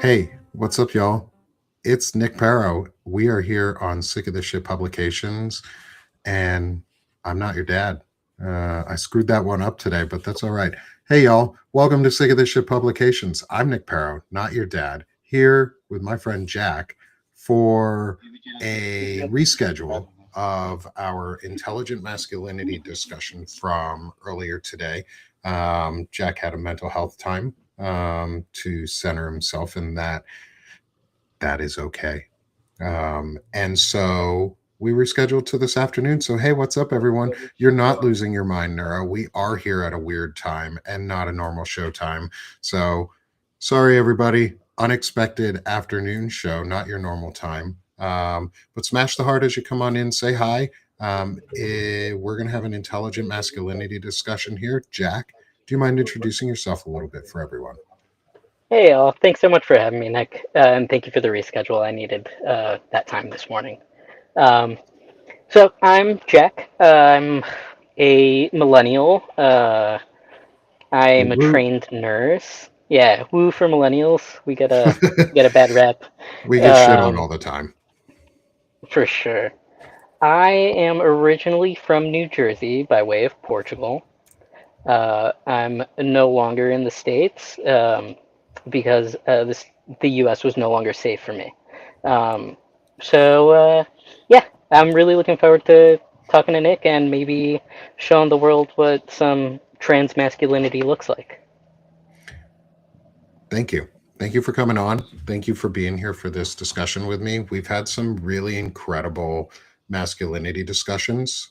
Hey, what's up, y'all? It's Nick Paro. We are here on Sick of This Shit Publications, and I'm not your dad. I screwed that one up today, but that's all right. Hey, y'all. Welcome to Sick of This Shit Publications. I'm Nick Paro, not your dad, here with my friend Jack for a reschedule of our intelligent masculinity discussion from earlier today. Jack had a mental health time to center himself, and that is okay. And so we rescheduled to this afternoon. So, hey, what's up, everyone? You're not losing your mind, Neuro. We are here at a weird time and not a normal show time. So, sorry, everybody. Unexpected afternoon show, not your normal time. But smash the heart as you come on in, say hi. We're going to have an intelligent masculinity discussion here. Jack, do you mind introducing yourself a little bit for everyone? Hey, all. Thanks so much for having me, Nick. And thank you for the reschedule. I needed that time this morning. Um, so I'm Jack. I'm a millennial. I'm a Woo. trained nurse. Yeah, woo for millennials. We get a bad rep, We get shit on um, all the time. for sure. I am originally from New Jersey by way of Portugal. I'm no longer in the States because the U.S. was no longer safe for me. Um, yeah, I'm really looking forward to talking to Nick and maybe showing the world what some trans masculinity looks like. Thank you. Thank you for coming on. Thank you for being here for this discussion with me. We've had some really incredible masculinity discussions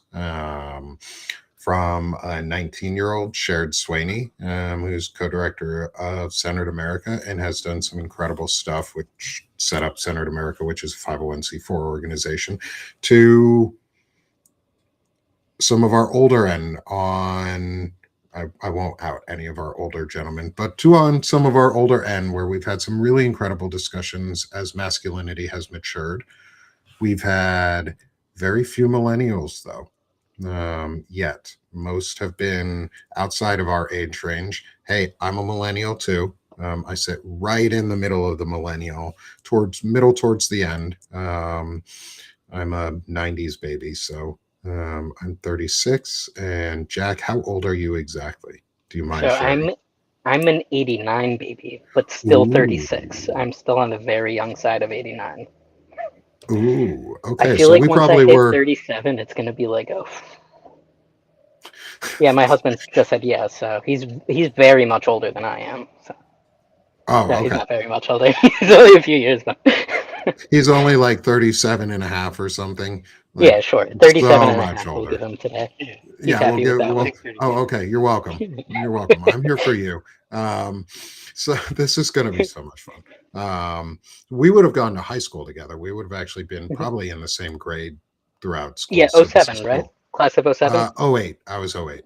from a 19-year-old, Shared Swaney, who's co director of Centered America and has done some incredible stuff, which set up Centered America, which is a 501c4 organization, to some of our older end on I won't out any of our older gentlemen, but to on some of our older end where we've had some really incredible discussions as masculinity has matured. We've had very few millennials though. Yet most have been outside of our age range. Hey, I'm a millennial too. I sit right in the middle of the millennial, towards the end. I'm a 90s baby, so I'm 36. And Jack, how old are you exactly? Do you So mind sharing? I'm an '89 baby, but still Ooh, 36. I'm still on the very young side of '89. ooh. I Okay, feel so like we once I probably hit were. 37, it's gonna be like, oh, yeah. My husband just said yes, so he's very much older than I am. So Oh, no, he's okay. not very much older. He's only a few years though. He's only like 37 and a half or something, Yeah, like sure. 37 so and a much half we'll give older. him today. He's Yeah, we'll happy with give. that Well, one. oh, okay. You're welcome. You're welcome. I'm here for you. So this is going to be so much fun. We would have gone to high school together. We would have actually been probably in the same grade throughout school. Yeah, So this is '07, right? cool. Class of '07? Oh 08. I was 08.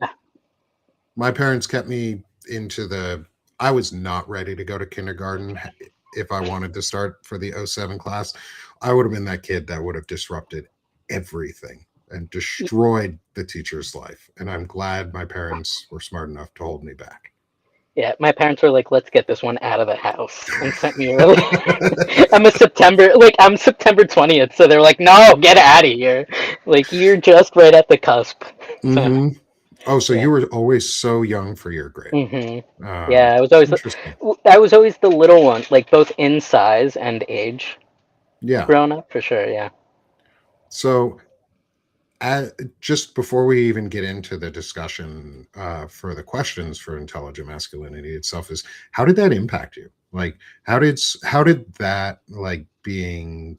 My parents kept me into the. I was not ready to go to kindergarten. If I wanted to start for the '07 class, I would have been that kid that would have disrupted everything and destroyed the teacher's life. And I'm glad my parents were smart enough to hold me back. Yeah, my parents were like, "Let's get this one out of the house," and sent me early. I'm September 20th, so they're like, "No, get out of here! Like you're just right at the cusp." So Hmm. Oh, so yeah. you were always so young for your grade. hmm Yeah, Interesting. I was always the little one, like both in size and age. Yeah. Growing up, for sure. Yeah. So uh, just before we even get into the discussion for the questions for intelligent masculinity itself, is how did that impact you? Like, how did that, like, being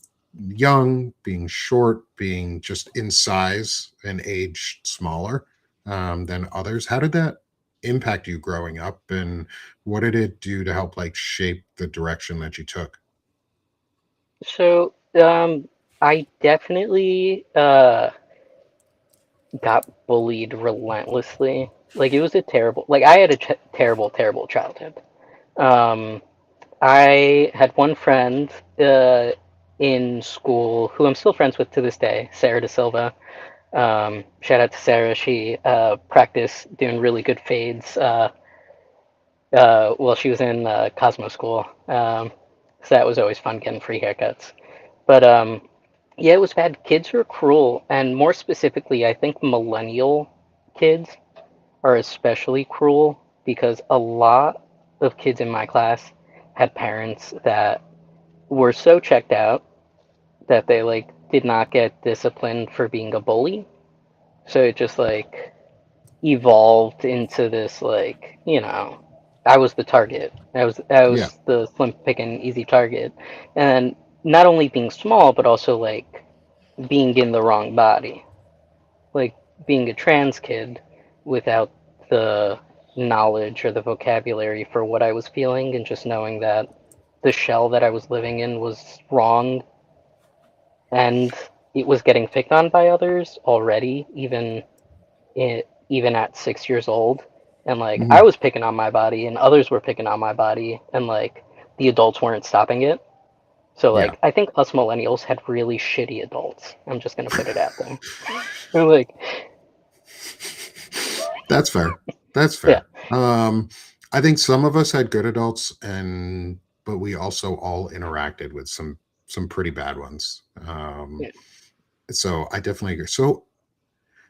young, being short, being just in size and age smaller than others, how did that impact you growing up, and what did it do to help like shape the direction that you took? So, I definitely got bullied relentlessly. Like it was a terrible, like I had a terrible, terrible childhood. Um, I had one friend in school who I'm still friends with to this day, Sarah De Silva. Shout out to Sarah. She practiced doing really good fades while she was in Cosmo School. So that was always fun getting free haircuts. But yeah, it was bad. Kids are cruel, and more specifically, I think millennial kids are especially cruel because a lot of kids in my class had parents that were so checked out that they like did not get disciplined for being a bully. So it just like evolved into this like, I was the target. I Yeah. was the slim picking easy target. And not only being small but also like being in the wrong body. Like being a trans kid without the knowledge or the vocabulary for what I was feeling and just knowing that the shell that I was living in was wrong and it was getting picked on by others already, even at 6 years old. And like I Hmm. was picking on my body and others were picking on my body and like the adults weren't stopping it. So Yeah. like I think us millennials had really shitty adults. I'm just gonna put it out there. We're like, That's fair. That's yeah, fair. I think some of us had good adults, and but we also all interacted with some pretty bad ones. yeah. So I definitely agree. So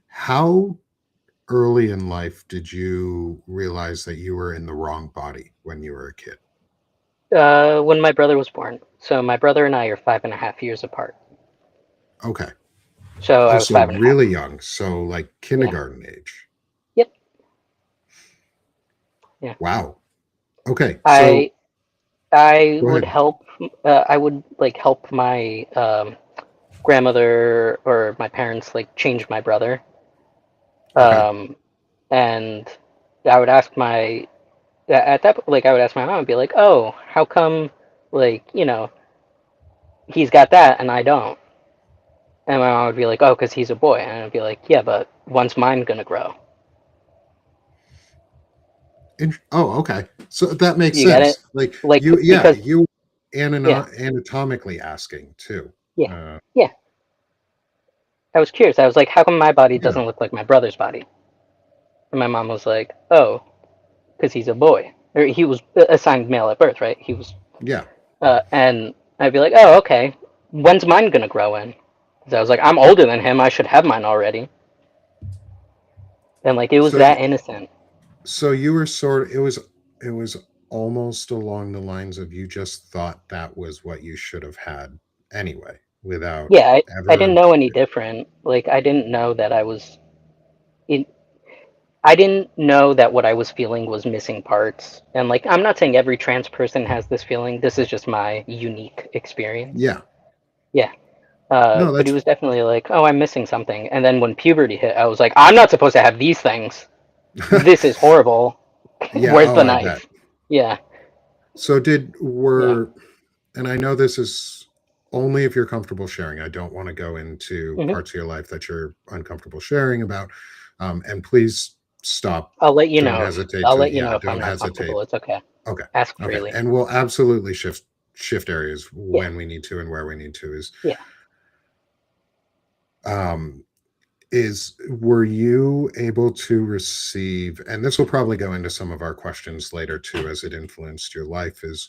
how early in life did you realize that you were in the wrong body when you were a kid? When my brother was born. So my brother and I are 5.5 years apart. Okay. So Oh, I was so 5.5. really young. So like Yeah. kindergarten age. Yep. Yeah. Wow. Okay. I So I go would ahead. help. I would like help my grandmother or my parents like change my brother. Okay. Um, and I would ask my at that like I would ask my mom and be like, "Oh, how come like he's got that and I don't?" And my mom would be like, "Oh, because he's a boy." And I'd be like, "Yeah, but when's mine gonna grow?" Oh, okay. So that makes You get it? sense. Like Like you, yeah, because you yeah, anatomically asking too. yeah, Uh, yeah. I was curious. I was like, "How come my body yeah, doesn't look like my brother's body?" And my mom was like, "Oh, because he's a boy, or he was assigned male at birth, right? He was." yeah. And I'd be like, "Oh, okay. When's mine gonna grow in?" Because I was like, "I'm older than him. I should have mine already." And like, it was So, that innocent. so you were sort. It was almost along the lines of you just thought that was what you should have had anyway, without Yeah, I didn't ever. know any different. Like, I didn't know that I was in. I didn't know that what I was feeling was missing parts. And like, I'm not saying every trans person has this feeling. This is just my unique experience. Yeah. Yeah. No, But he that's was definitely like, "Oh, I'm missing something." And then when puberty hit, I was like, "I'm not supposed to have these things. This is horrible. yeah. Where's Oh, the I bet. knife?" Yeah. So did Yeah. were and I know this is only if you're comfortable sharing. I don't want to go into Hmm. parts of your life that you're uncomfortable sharing about. And please stop. I'll let you Don't know hesitate I'll to, let you yeah, know if I'm don't not hesitate. comfortable. It's okay. Okay. Ask Okay. freely. And we'll absolutely shift areas Yeah. when we need to and where we need to Yeah. um is were you able to receive, and this will probably go into some of our questions later too as it influenced your life, is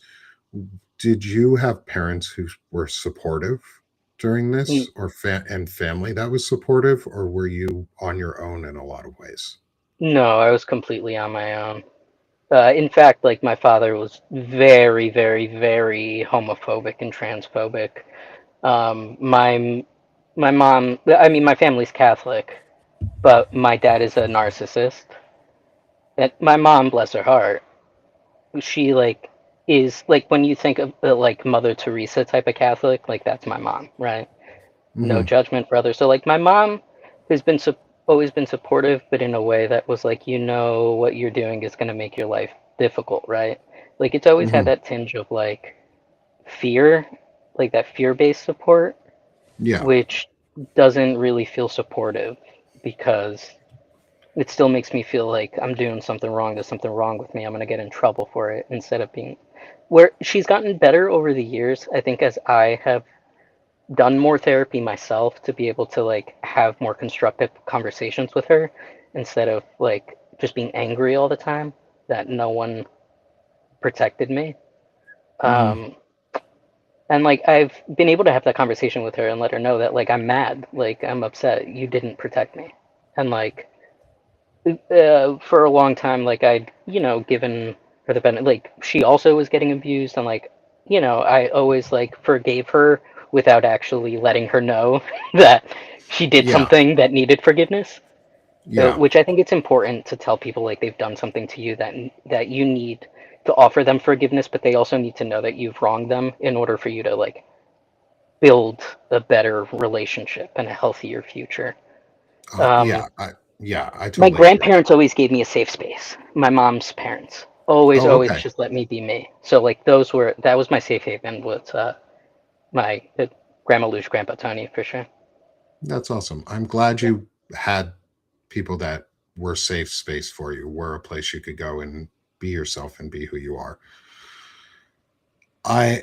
did you have parents who were supportive during Mm, this, or and family that was supportive, or were you on your own in a lot of ways? no, I was completely on my own. In fact, like my father was very, very, very homophobic and transphobic. My mom, I mean, my family's Catholic, but my dad is a narcissist. And my mom, bless her heart, she like is like when you think of like Mother Teresa type of Catholic, like that's my mom, right? No Hmm. judgment for others. So like my mom has been always been supportive, but in a way that was like, what you're doing is going to make your life difficult, right? Like it's always had Hmm. that tinge of like fear, like that fear-based support, Yeah. which doesn't really feel supportive because it still makes me feel like I'm doing something wrong. There's something wrong with me. I'm going to get in trouble for it instead of being where she's gotten better over the years. I think as I have done more therapy myself to be able to like have more constructive conversations with her instead of like just being angry all the time that no one protected me. Hmm. Um, And like I've been able to have that conversation with her and let her know that like I'm mad, like I'm upset you didn't protect me. And like for a long time, like I'd, given her the benefit, like she also was getting abused, and like, I always like forgave her without actually letting her know that she did Yeah. something that needed forgiveness. Yeah. Which I think it's important to tell people like they've done something to you that you need to offer them forgiveness, but they also need to know that you've wronged them in order for you to like build a better relationship and a healthier future. Yeah. Um, I My totally agree. grandparents always gave me a safe space. My mom's parents always, Oh, always okay. just let me be me. So like that was my safe haven with my grandma Luge, grandpa Tony for sure. That's awesome. I'm glad Yeah, you had people that were safe space for you, were a place you could go and be yourself and be who you are.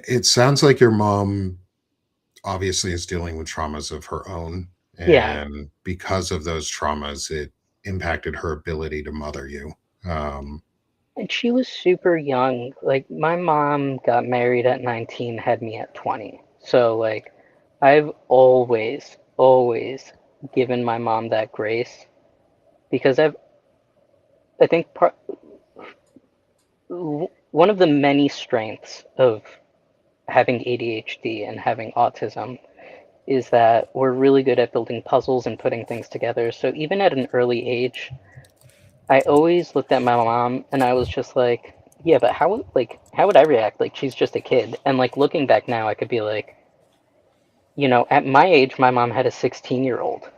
It sounds like your mom obviously is dealing with traumas of her own. yeah. And because of those traumas, it impacted her ability to mother you. Um, And she was super young. Like my mom got married at 19, had me at 20. So like I've always, always given my mom that grace because I think one of the many strengths of having ADHD and having autism is that we're really good at building puzzles and putting things together. So even at an early age, I always looked at my mom and I was just like, yeah, but how would I react? Like she's just a kid. And like looking back now, I could be like, at my age, my mom had a 16-year-old.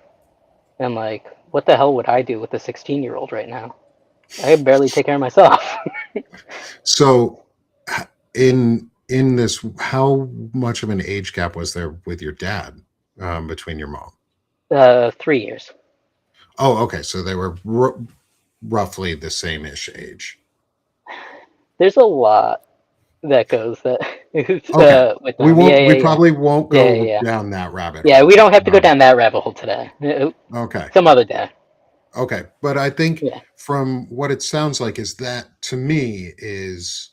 And like, what the hell would I do with a 16-year-old right now? I could barely take care of myself. so, in this, how much of an age gap was there with your dad between your mom? 3 years. Oh, okay. So they were roughly the same ish age. There's a lot that goes that Okay. with them. We probably won't Yeah, yeah, go yeah. down that rabbit Yeah, we hole. don't have to go down that rabbit hole today. Okay. Some other day. Okay. But I think Yeah, from what it sounds like is that to me is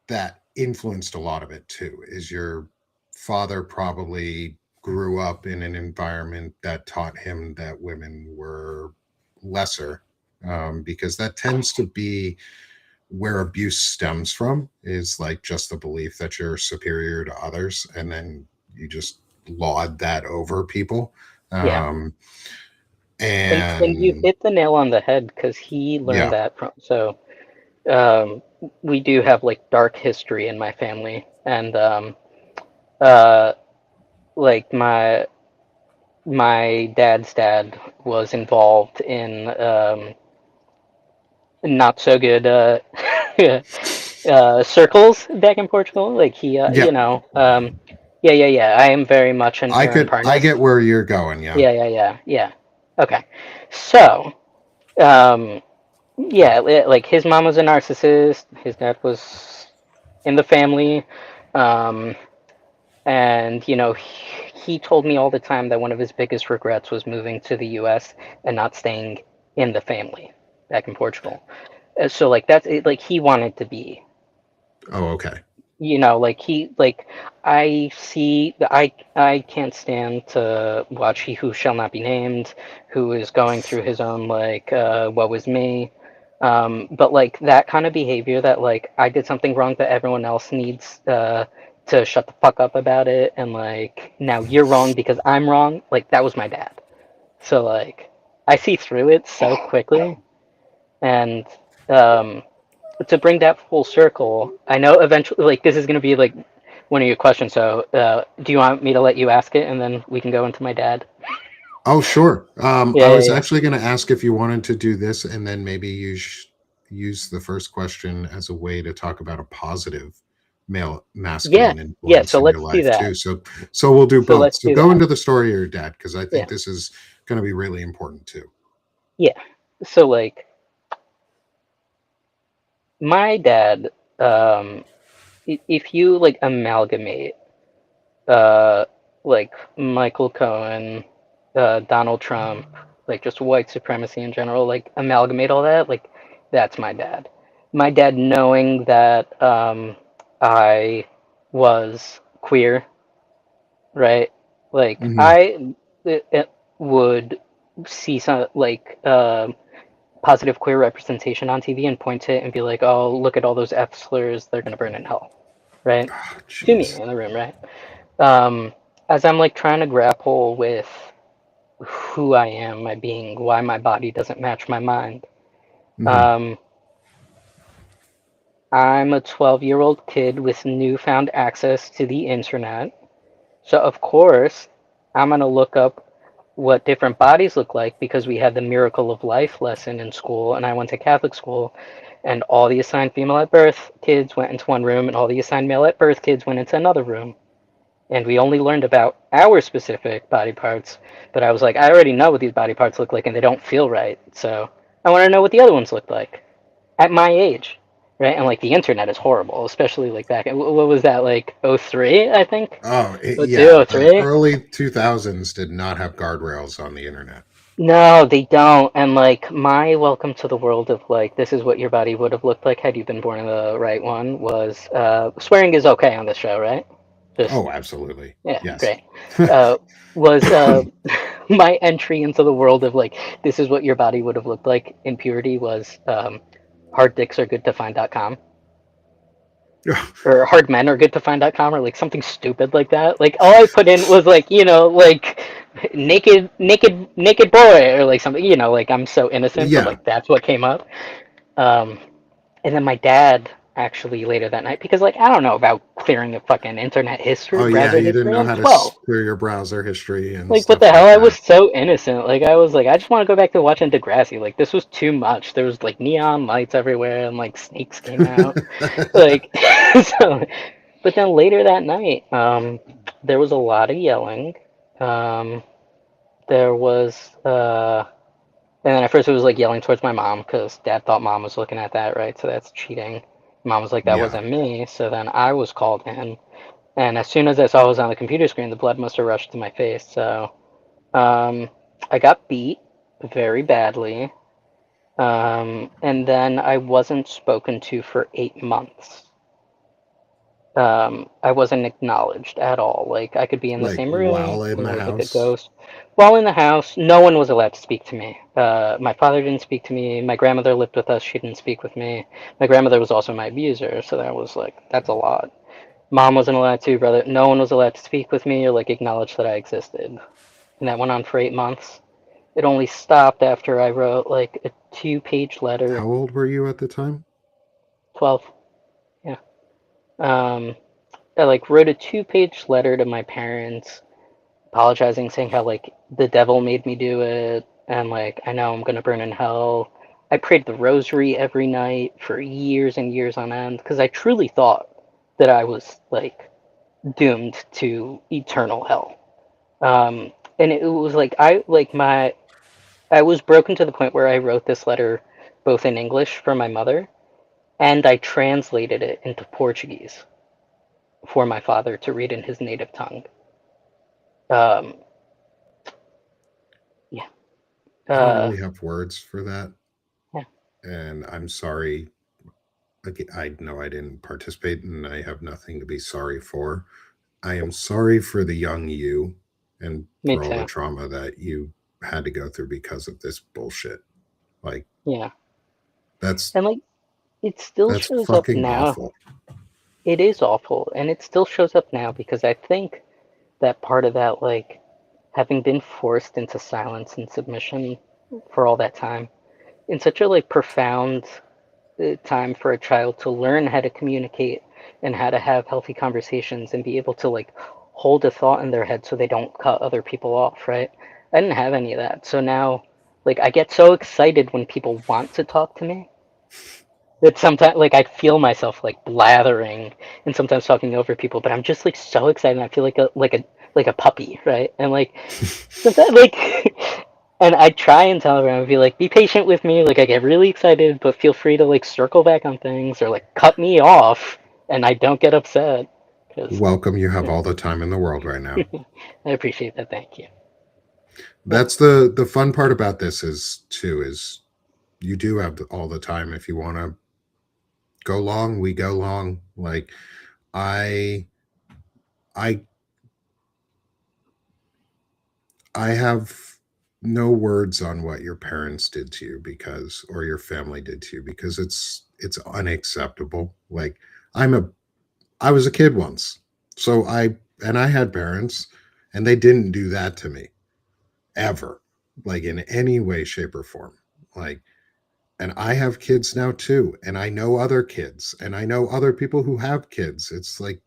that influenced a lot of it too. Is your father probably grew up in an environment that taught him that women were lesser, because that tends to be where abuse stems from, is like just the belief that you're superior to others and then you just laud that over people. yeah. um, And you and hit the nail on the head because he learned yeah. that from. So um, we do have like dark history in my family, and uh, like my dad's dad was involved in not so good circles back in Portugal. Like he, Yeah, yeah, yeah, yeah. I am very much an Aaron I Parnas. get where you're going. Yeah. Yeah, yeah, yeah, yeah. Okay, so um, yeah, like his mom was a narcissist. His dad was in the family, um, and he told me all the time that one of his biggest regrets was moving to the U.S. and not staying in the family back in Portugal. So like that's it, like he wanted to be, Oh, okay. like he like I can't stand to watch He Who Shall Not Be Named, who is going through his own like what was me. But like that kind of behavior that like I did something wrong that everyone else needs to shut the fuck up about it, and like now you're wrong because I'm wrong, like that was my dad. So like I see through it so quickly. And um to bring that full circle, I know eventually, like this is going to be like one of your questions. So, do you want me to let you ask it, and then we can go into my dad? Oh, sure. I Yeah, was yeah, actually going to ask if you wanted to do this and then maybe use the first question as a way to talk about a positive male yeah, masculine yeah. influence So in your let's do life that. too. So we'll do So both. let's So do go that. into the story of your dad because I think Yeah, this is going to be really important too. yeah. So like my dad, um, if you like amalgamate, uh, like Michael Cohen, Donald Trump, like just white supremacy in general, like amalgamate all that, like that's my dad. My dad knowing that I was queer, right? Like Hmm. it would see some like positive queer representation on TV and point to it and be like, "Oh, look at all those F slurs, they're gonna burn in hell," right? Oh, To me jeez. in the room, right? Um, as I'm like trying to grapple with who I am, my being, why my body doesn't match my mind. Hmm. Um, I'm a 12-year-old kid with newfound access to the internet. So, of course, I'm going to look up what different bodies look like because we had the Miracle of Life lesson in school, and I went to Catholic school, and all the assigned female at birth kids went into one room, and all the assigned male at birth kids went into another room. And we only learned about our specific body parts, but I was like, I already know what these body parts look like, and they don't feel right. So I want to know what the other ones look like at my age, right? And like the internet is horrible, especially like back. What was that like? '03, I think. Oh, Oh two, yeah. oh The three. early 2000s did not have guardrails on the internet. No, they don't. And like my welcome to the world of like this is what your body would have looked like had you been born in the right one was swearing is okay on this show, right? Just Oh, absolutely. yeah, Yes. great. Uh, was my entry into the world of like this is what your body would have looked like in purity was hard dicks are good to find.com or hard men are good to find.com or like something stupid like that. Like all I put in was like, like naked boy or like something, like I'm so innocent, but Yeah. like that's what came up. Um, and then my dad actually later that night because like I don't know about clearing the fucking internet history, Oh, yeah. browser You didn't history. know I'm how to 12. clear your browser history and Like what the stuff hell? like I was that. so innocent. Like I was like, I just want to go back to watching Degrassi. Like this was too much. There was like neon lights everywhere and like snakes came out. Like so. But then later that night, there was a lot of yelling. Um, there was, and then at first it was like yelling towards my mom because dad thought mom was looking at that, right? So that's cheating. Mom was like, that Yeah. wasn't me. So then I was called in. And as soon as I saw it was on the computer screen, the blood must have rushed to my face. So um, I got beat very badly. And then I wasn't spoken to for 8 months. I wasn't acknowledged at all. Like I could be in the Like same room, while in the it was like a house. ghost. While in the house, no one was allowed to speak to me. My father didn't speak to me. My grandmother lived with us. She didn't speak with me. My grandmother was also my abuser, so that was like that's a lot. Mom wasn't allowed to. Brother, no one was allowed to speak with me or like acknowledge that I existed. And that went on for 8 months. It only stopped after I wrote like a two-page letter. How old were you at the time? 12. Yeah. Um, I like wrote a two-page letter to my parents apologizing, saying how like the devil made me do it, and like I know I'm gonna burn in hell. I prayed the rosary every night for years and years on end because I truly thought that I was like doomed to eternal hell. And it was like I was broken to the point where I wrote this letter both in English for my mother and I translated it into Portuguese for my father to read in his native tongue. Um, yeah. I don't Uh, really have words for that. yeah. And I'm sorry. I know I didn't participate and I have nothing to be sorry for. I am sorry for the young you and Me for all the too. trauma that you had to go through because of this bullshit. Like Yeah. that's And like it still that's shows up fucking now. awful. It is awful, and it still shows up now because I think that part of that, like having been forced into silence and submission for all that time, in such a like profound time for a child to learn how to communicate and how to have healthy conversations and be able to like hold a thought in their head so they don't cut other people off, right? I didn't have any of that. So now like I get so excited when people want to talk to me that sometimes like I feel myself like blathering and sometimes talking over people, but I'm just like so excited. I feel like a puppy, right? And like sometimes like and I try and tell everyone, I'd be like, be patient with me. Like I get really excited, but feel free to like circle back on things or like cut me off, and I don't get upset because Welcome, you have all the time in the world right now. I appreciate that. Thank you. Yeah, That's the fun part about this is you do have all the time if you want to go long, we go long. Like I I I have no words on what your parents did to you because or your family did to you because it's unacceptable. Like I'm a I was a kid once. So I had parents and they didn't do that to me ever. Like in any way shape or form. Like and I have kids now too and I know other kids and I know other people who have kids. It's like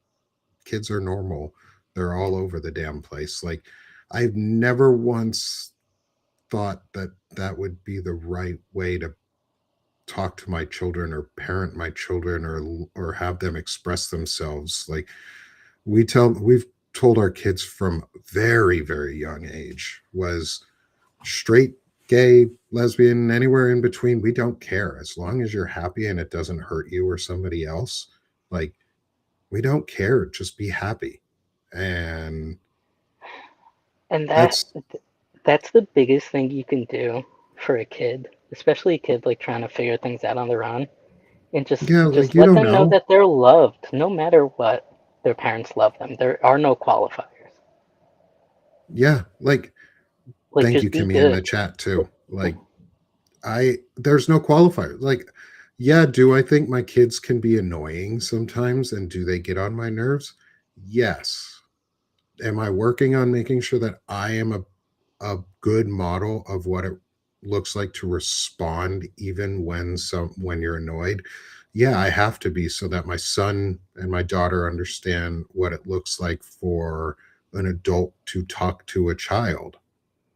kids are normal. They're all over the damn place. Like I've never once thought that that would be the right way to talk to my children or parent my children or have them express themselves. Like we've told our kids from very very young age was straight, gay, lesbian, anywhere in between, we don't care as long as you're happy and it doesn't hurt you or somebody else. Like we don't care, just be happy. And And that's that's the biggest thing you can do for a kid, especially a kid like trying to figure things out on their own, and yeah, like just you let don't them know know. that they're loved no matter what. Their parents love them. There are no qualifiers. Yeah, like Like thank you just be Kimmy in the good. chat too. Like I there's no qualifier. Like yeah, do I think my kids can be annoying sometimes and do they get on my nerves? Yes. Am I working on making sure that I am a good model of what it looks like to respond even when you're annoyed? Yeah, I have to be so that my son and my daughter understand what it looks like for an adult to talk to a child,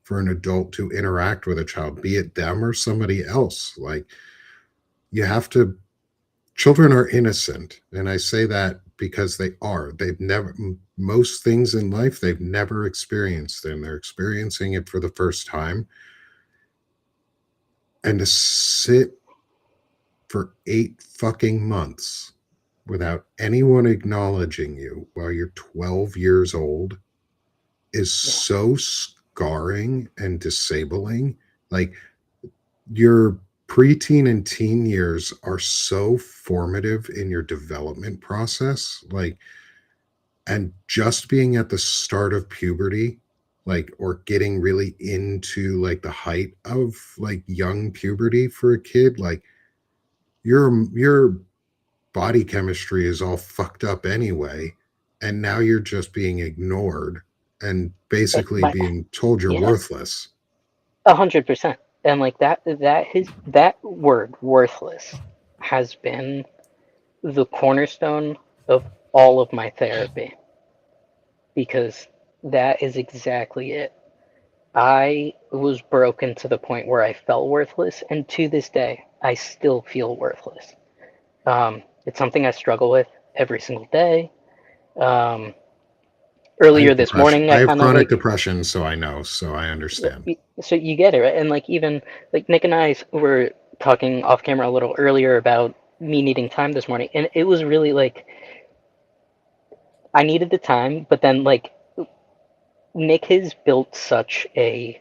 for an adult to interact with a child, be it them or somebody else. Like you have to children are innocent and I say that because they are. They've never most things in life they've never experienced and they're experiencing it for the first time. And to sit for 8 fucking months without anyone acknowledging you while you're 12 years old is Yeah. so scarring and disabling. Like your preteen and teen years are so formative in your development process. Like and just being at the start of puberty, like or getting really into like the height of like young puberty for a kid, like your body chemistry is all fucked up anyway, and now you're just being ignored and basically My being told you're yeah, worthless. 100%. And like that word worthless has been the cornerstone of all of my therapy because that is exactly it. I was broken to the point where I felt worthless, and to this day, I still feel worthless. It's something I struggle with every single day. Um, I Earlier have this depression. morning, I I have kind of chronic like, depression, so I know, so I understand. so you get it, right? And like, even like Nick and I were talking off camera a little earlier about me needing time this morning, and it was really like, I needed the time, but then like, Nick has built such a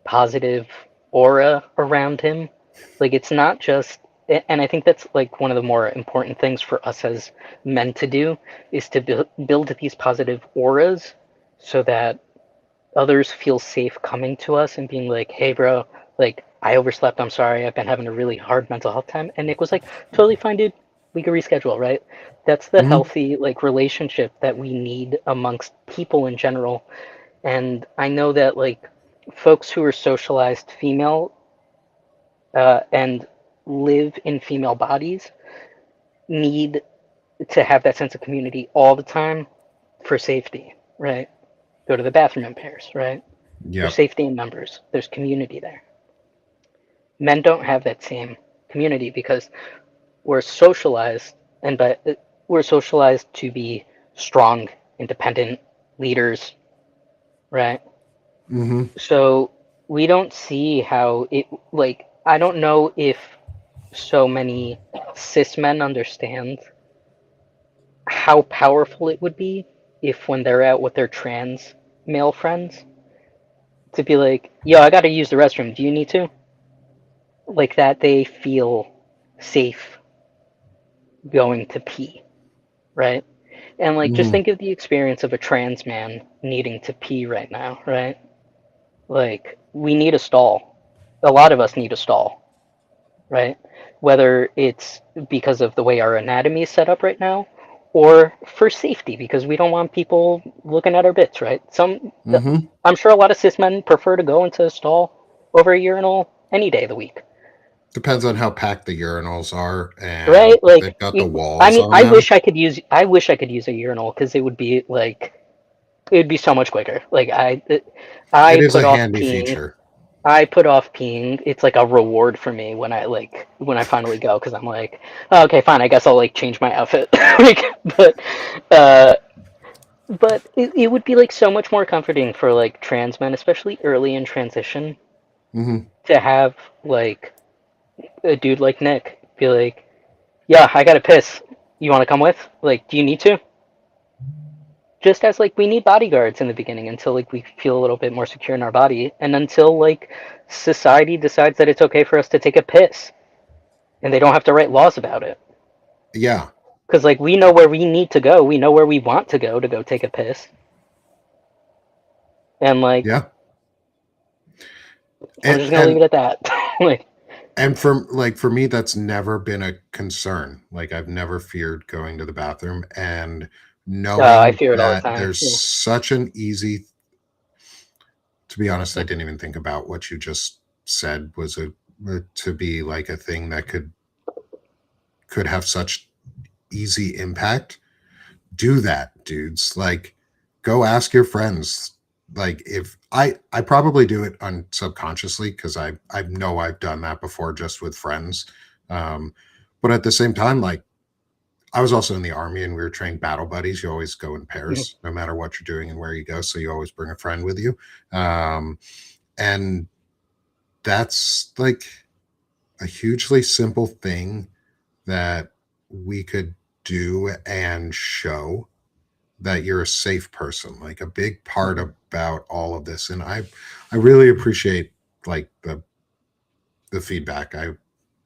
positive aura around him. Like it's not just, and I think that's like one of the more important things for us as men to do is to build these positive auras so that others feel safe coming to us and being like, hey, bro, like I overslept. I'm sorry. I've been having a really hard mental health time. And Nick was like, totally fine, dude. We can reschedule, right? That's the Mhm. healthy like relationship that we need amongst people in general. And I know that like folks who are socialized female and live in female bodies need to have that sense of community all the time for safety, right? Go to the bathroom in pairs, right? There's Yep. safety in numbers, there's community there. Men don't have that same community because we're socialized, and but we're socialized to be strong, independent leaders, right? Hmm. So we don't see how it like I don't know if so many cis men understand how powerful it would be if when they're out with their trans male friends to be like, yo, I gotta use the restroom. Do you need to? Like that they feel safe going to pee, right? And like, just Mhm. think of the experience of a trans man needing to pee right now, right? Like, we need a stall. A lot of us need a stall, right? Whether it's because of the way our anatomy is set up right now, or for safety, because we don't want people looking at our bits, right? Mhm. I'm sure a lot of cis men prefer to go into a stall over a urinal any day of the week, Depends on how packed the urinals are and right? if Like, they've got the I walls mean, on them. I wish I could use a urinal because it would be like, it would be so much quicker. Like, It I is put a off handy peeing. feature. I put off peeing. It's like a reward for me when I finally go, because I'm like, oh, okay, fine. I guess I'll like change my outfit. Like, uh, but it would be like so much more comforting for like trans men, especially early in transition, Mhm. to have like a dude like Nick be like, yeah, I gotta piss. You want to come with? Like, do you need to? Just as like we need bodyguards in the beginning until like we feel a little bit more secure in our body, and until like society decides that it's okay for us to take a piss and they don't have to write laws about it, Yeah. because like we know where we need to go, we know where we want to go take a piss, and like Yeah. I'm And just gonna leave and it at that. Like, and for me that's never been a concern. Like I've never feared going to the bathroom and I knowing fear it all the that time. there's Yeah. such an easy, to be honest, I didn't even think about what you just said was a to be like a thing that could have such easy impact. Do that, dudes. Like, go ask your friends. Like, if I probably do it subconsciously because I know I've done that before just with friends. Um, but at the same time, like I was also in the army and we were trained battle buddies. You always go in Mhm. pairs, no matter what you're doing and where you go. So you always bring a friend with you. And that's like a hugely simple thing that we could do and show that you're a safe person, like a big part Mhm. about all of this. And I really appreciate like the feedback.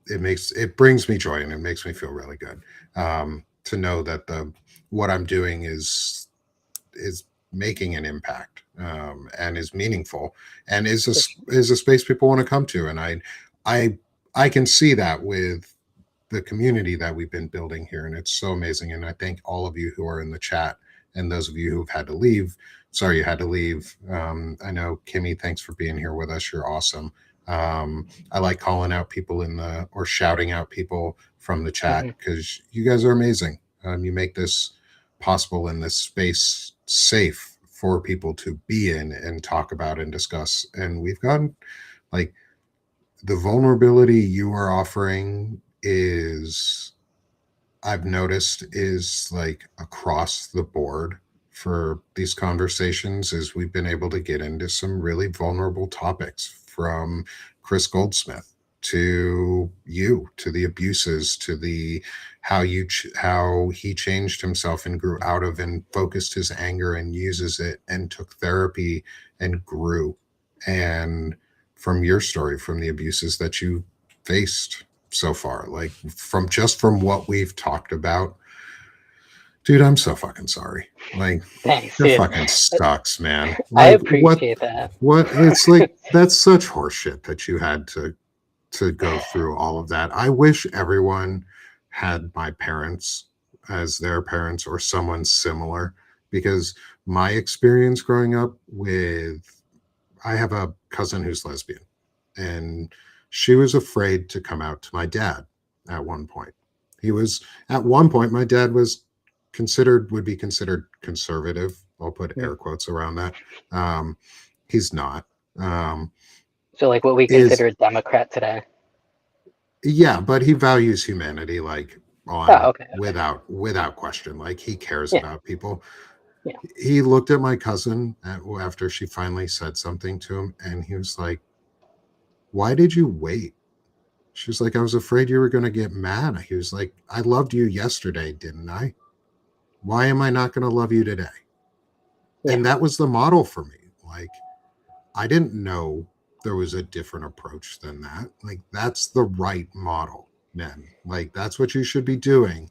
It brings me joy and it makes me feel really good, to know that the what I'm doing is making an impact, and is meaningful and is a space people want to come to. And I I can see that with the community that we've been building here, and it's so amazing. And I thank all of you who are in the chat, and those of you who've had to leave. Sorry you had to leave. I know Kimmy, thanks for being here with us. You're awesome. I like calling out people in the or shouting out people from the chat Mhm. because you guys are amazing. You make this possible in this space safe for people to be in and talk about and discuss. And we've gotten like the vulnerability you are offering is, I've noticed, is like across the board for these conversations is we've been able to get into some really vulnerable topics, from Chris Goldsmith to you, to the abuses, to the how he changed himself and grew out of and focused his anger and uses it and took therapy and grew. And from your story, from the abuses that you faced so far, like from what we've talked about, dude, I'm so fucking sorry. Like, Thanks, it dude. fucking sucks, man. I Like, appreciate that. it's like that's such horseshit that you had to go through all of that. I wish everyone had my parents as their parents or someone similar, because my experience growing up with, I have a cousin who's lesbian, and she was afraid to come out to my dad at one point. He was, at one point, my dad was would be considered conservative. I'll put Mm. air quotes around that. Um, he's not. Um, So like what we is consider a Democrat today. Yeah, but he values humanity, like Oh, on okay, okay. without question. Like he cares Yeah, about people. yeah, He looked at my cousin after she finally said something to him, and he was like, "Why did you wait?" She was like, "I was afraid you were going to get mad." He was like, "I loved you yesterday, didn't I? Why am I not going to love you today?" yeah. And that was the model for me. Like, I didn't know there was a different approach than that. Like, that's the right model, men. Like, that's what you should be doing.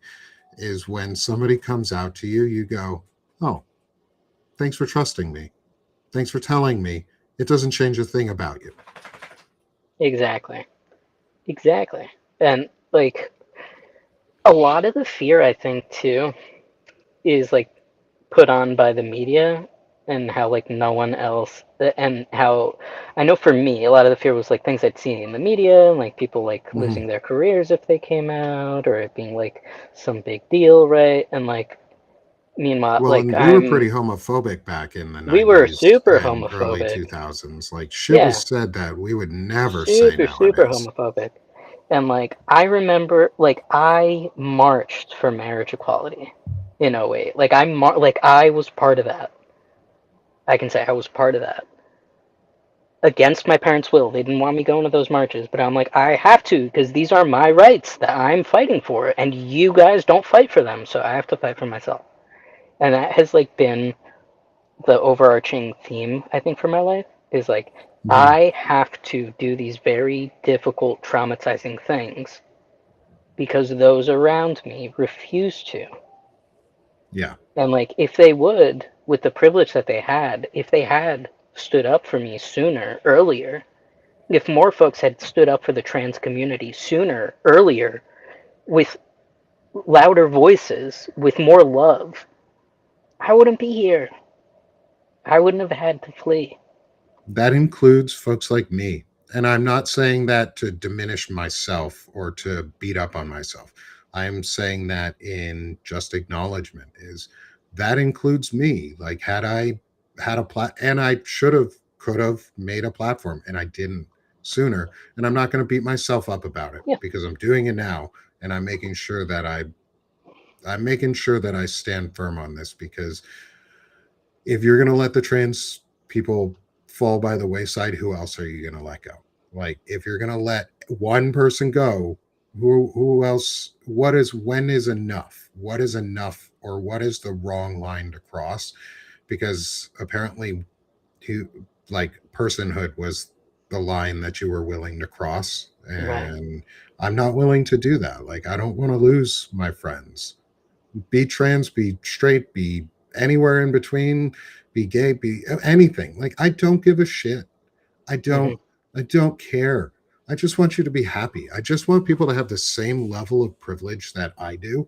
is when somebody comes out to you, you go, oh, thanks for trusting me. Thanks for telling me. It doesn't change a thing about you. Exactly. Exactly. And like a lot of the fear I think too is like put on by the media and how like no one else and how I know for me a lot of the fear was like things I'd seen in the media and like people like Mhm. losing their careers if they came out or it being like some big deal, right? And like meanwhile Well, like and we were pretty I'm homophobic back in the we were 90s super and early homophobic. 2000s. Like, shit Yeah, was said that we would never say super nowadays. homophobic. And like I remember like I marched for marriage equality in '08. Like like I was part of that. I can say I was part of that. Against my parents' will. They didn't want me going to those marches, but I'm like, I have to because these are my rights that I'm fighting for, and you guys don't fight for them, so I have to fight for myself. And that has like been the overarching theme I think for my life is like Mhm. I have to do these very difficult, traumatizing things because those around me refuse to. Yeah. And like if they would, with the privilege that they had, if they had stood up for me sooner, earlier, if more folks had stood up for the trans community sooner, earlier, with louder voices, with more love, I wouldn't be here. I wouldn't have had to flee. That includes folks like me. And I'm not saying that to diminish myself or to beat up on myself. I'm saying that in just acknowledgement is that includes me. Like had I had a and I should have could have made a platform and I didn't sooner. And I'm not going to beat myself up about it Yeah. because I'm doing it now and I'm making sure that I stand firm on this because if you're going to let the trans people fall by the wayside, who else are you going to let go? Like, if you're going to let one person go, who else? What is when is enough? What is enough, or what is the wrong line to cross? Because apparently, who like personhood was the line that you were willing to cross, Right. and I'm not willing to do that. Like, I don't want to lose my friends, be trans, be straight, be anywhere in between, be gay, be anything. Like I don't give a shit. I Hmm. don't I don't care. I just want you to be happy. I just want people to have the same level of privilege that I do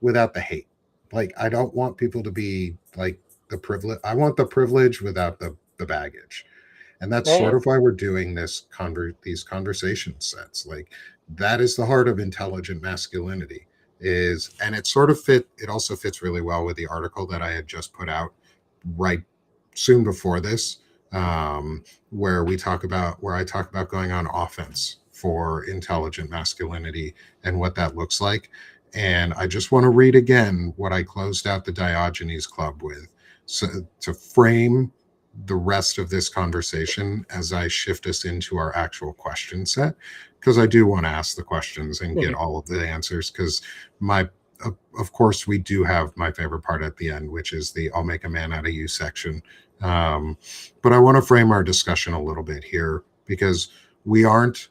without the hate. Like I don't want people to be like the privilege. I want the privilege without the baggage. And that's sort Right. of why we're doing these conversation sets. Like that is the heart of intelligent masculinity is, and it also fits really well with the article that I had just put out right soon before this, where I talk about going on offense for intelligent masculinity and what that looks like. And I just want to read again what I closed out the Diogenes Club with, so to frame the rest of this conversation as I shift us into our actual question set, because I do want to ask the questions and get Hmm. all of the answers. Because my, of course, we do have my favorite part at the end, which is the "I'll make a man out of you" section. Um, but I want to frame our discussion a little bit here because we aren't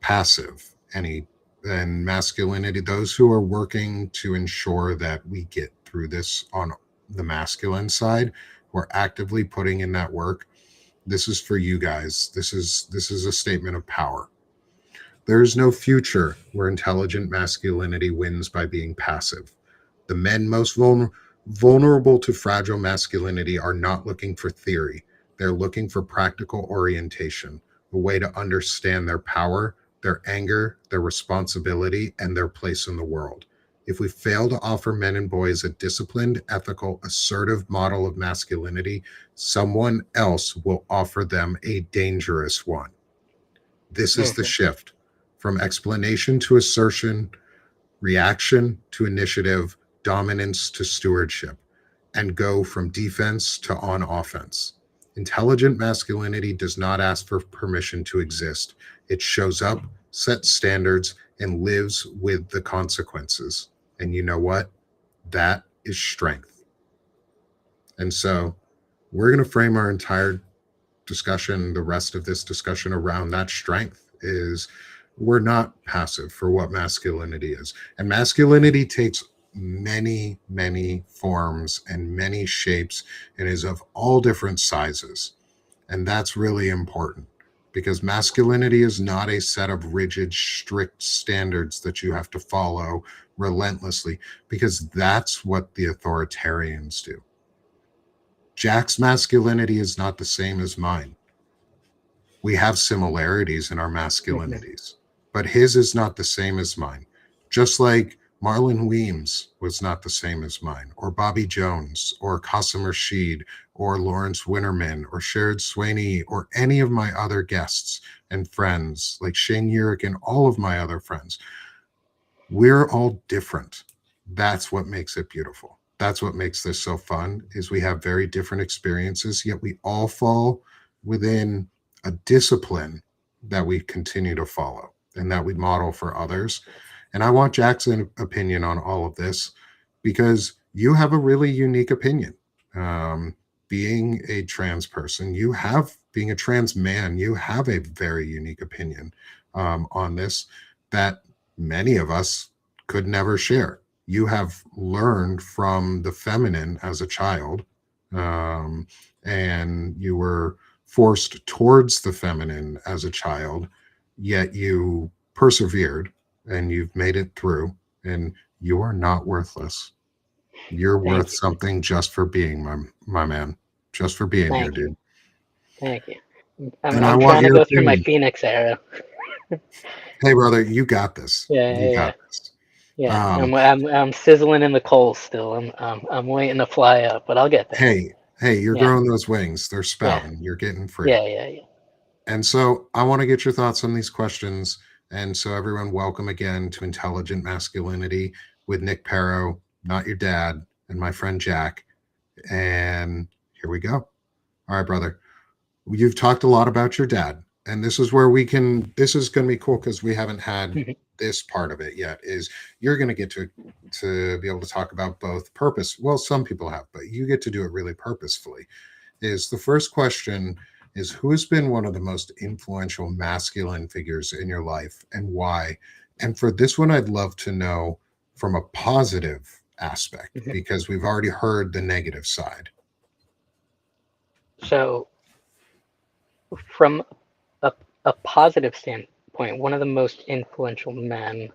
passive any and masculinity. Those who are working to ensure that we get through this on the masculine side, we're actively putting in that work. This is for you guys. This is a statement of power. There is no future where intelligent masculinity wins by being passive. The men most vulnerable to fragile masculinity are not looking for theory. They're looking for practical orientation, a way to understand their power, their anger, their responsibility, and their place in the world. If we fail to offer men and boys a disciplined, ethical, assertive model of masculinity, someone else will offer them a dangerous one. This is the Hmm. shift from explanation to assertion, reaction to initiative, dominance to stewardship, and go from defense to on offense. Intelligent masculinity does not ask for permission to exist. It shows up, sets standards, and lives with the consequences. And you know what? That is strength. And so we're going to frame our entire discussion, the rest of this discussion around that strength is we're not passive for what masculinity is. And masculinity takes many, many forms and many shapes and is of all different sizes. And that's really important because masculinity is not a set of rigid, strict standards that you have to follow relentlessly, because that's what the authoritarians do. Jack's masculinity is not the same as mine. We have similarities in our Hmm. masculinities, but his is not the same as mine. Just like Marlon Weems was not the same as mine, or Bobby Jones, or Qasim Rashid, or Lawrence Winterman, or Sherrod Sweeney, or any of my other guests and friends, like Shane Urick and all of my other friends. We're all different. That's what makes it beautiful. That's what makes this so fun is we have very different experiences, yet we all fall within a discipline that we continue to follow and that we model for others. And I want Jackson's opinion on all of this because you have a really unique opinion. Being a trans person, being a trans man, you have a very unique opinion on this that many of us could never share. You have learned from the feminine as a child, um, and you were forced towards the feminine as a child, yet you persevered and you've made it through, and you are not worthless. You're worth Thank you. something just for being my man, just for being here, Thank you. dude. Thank you. I'm And I I'm want trying to your go through my opinion. Phoenix era. Hey, brother, you got this. Yeah, You yeah, got yeah. this. Yeah. Um, I'm sizzling in the coals still. I'm waiting to fly up, but I'll get there. hey, you're Yeah. growing those wings. They're Yeah. spouting. You're getting free. Yeah. Yeah. Yeah. And so I want to get your thoughts on these questions. And so, everyone, welcome again to Intelligent Masculinity with Nick Paro, not your dad, and my friend Jack. And here we go. All right, brother. You've talked a lot about your dad. And this is where this is going to be cool because we haven't had Mhm. this part of it yet. Is you're going to get to be able to talk about both purpose. Well, some people have, but you get to do it really purposefully. Is the first question is who has been one of the most influential masculine figures in your life and why? And for this one, I'd love to know from a positive aspect Mhm. because we've already heard the negative side. So, from a, a positive standpoint, one of the most influential men,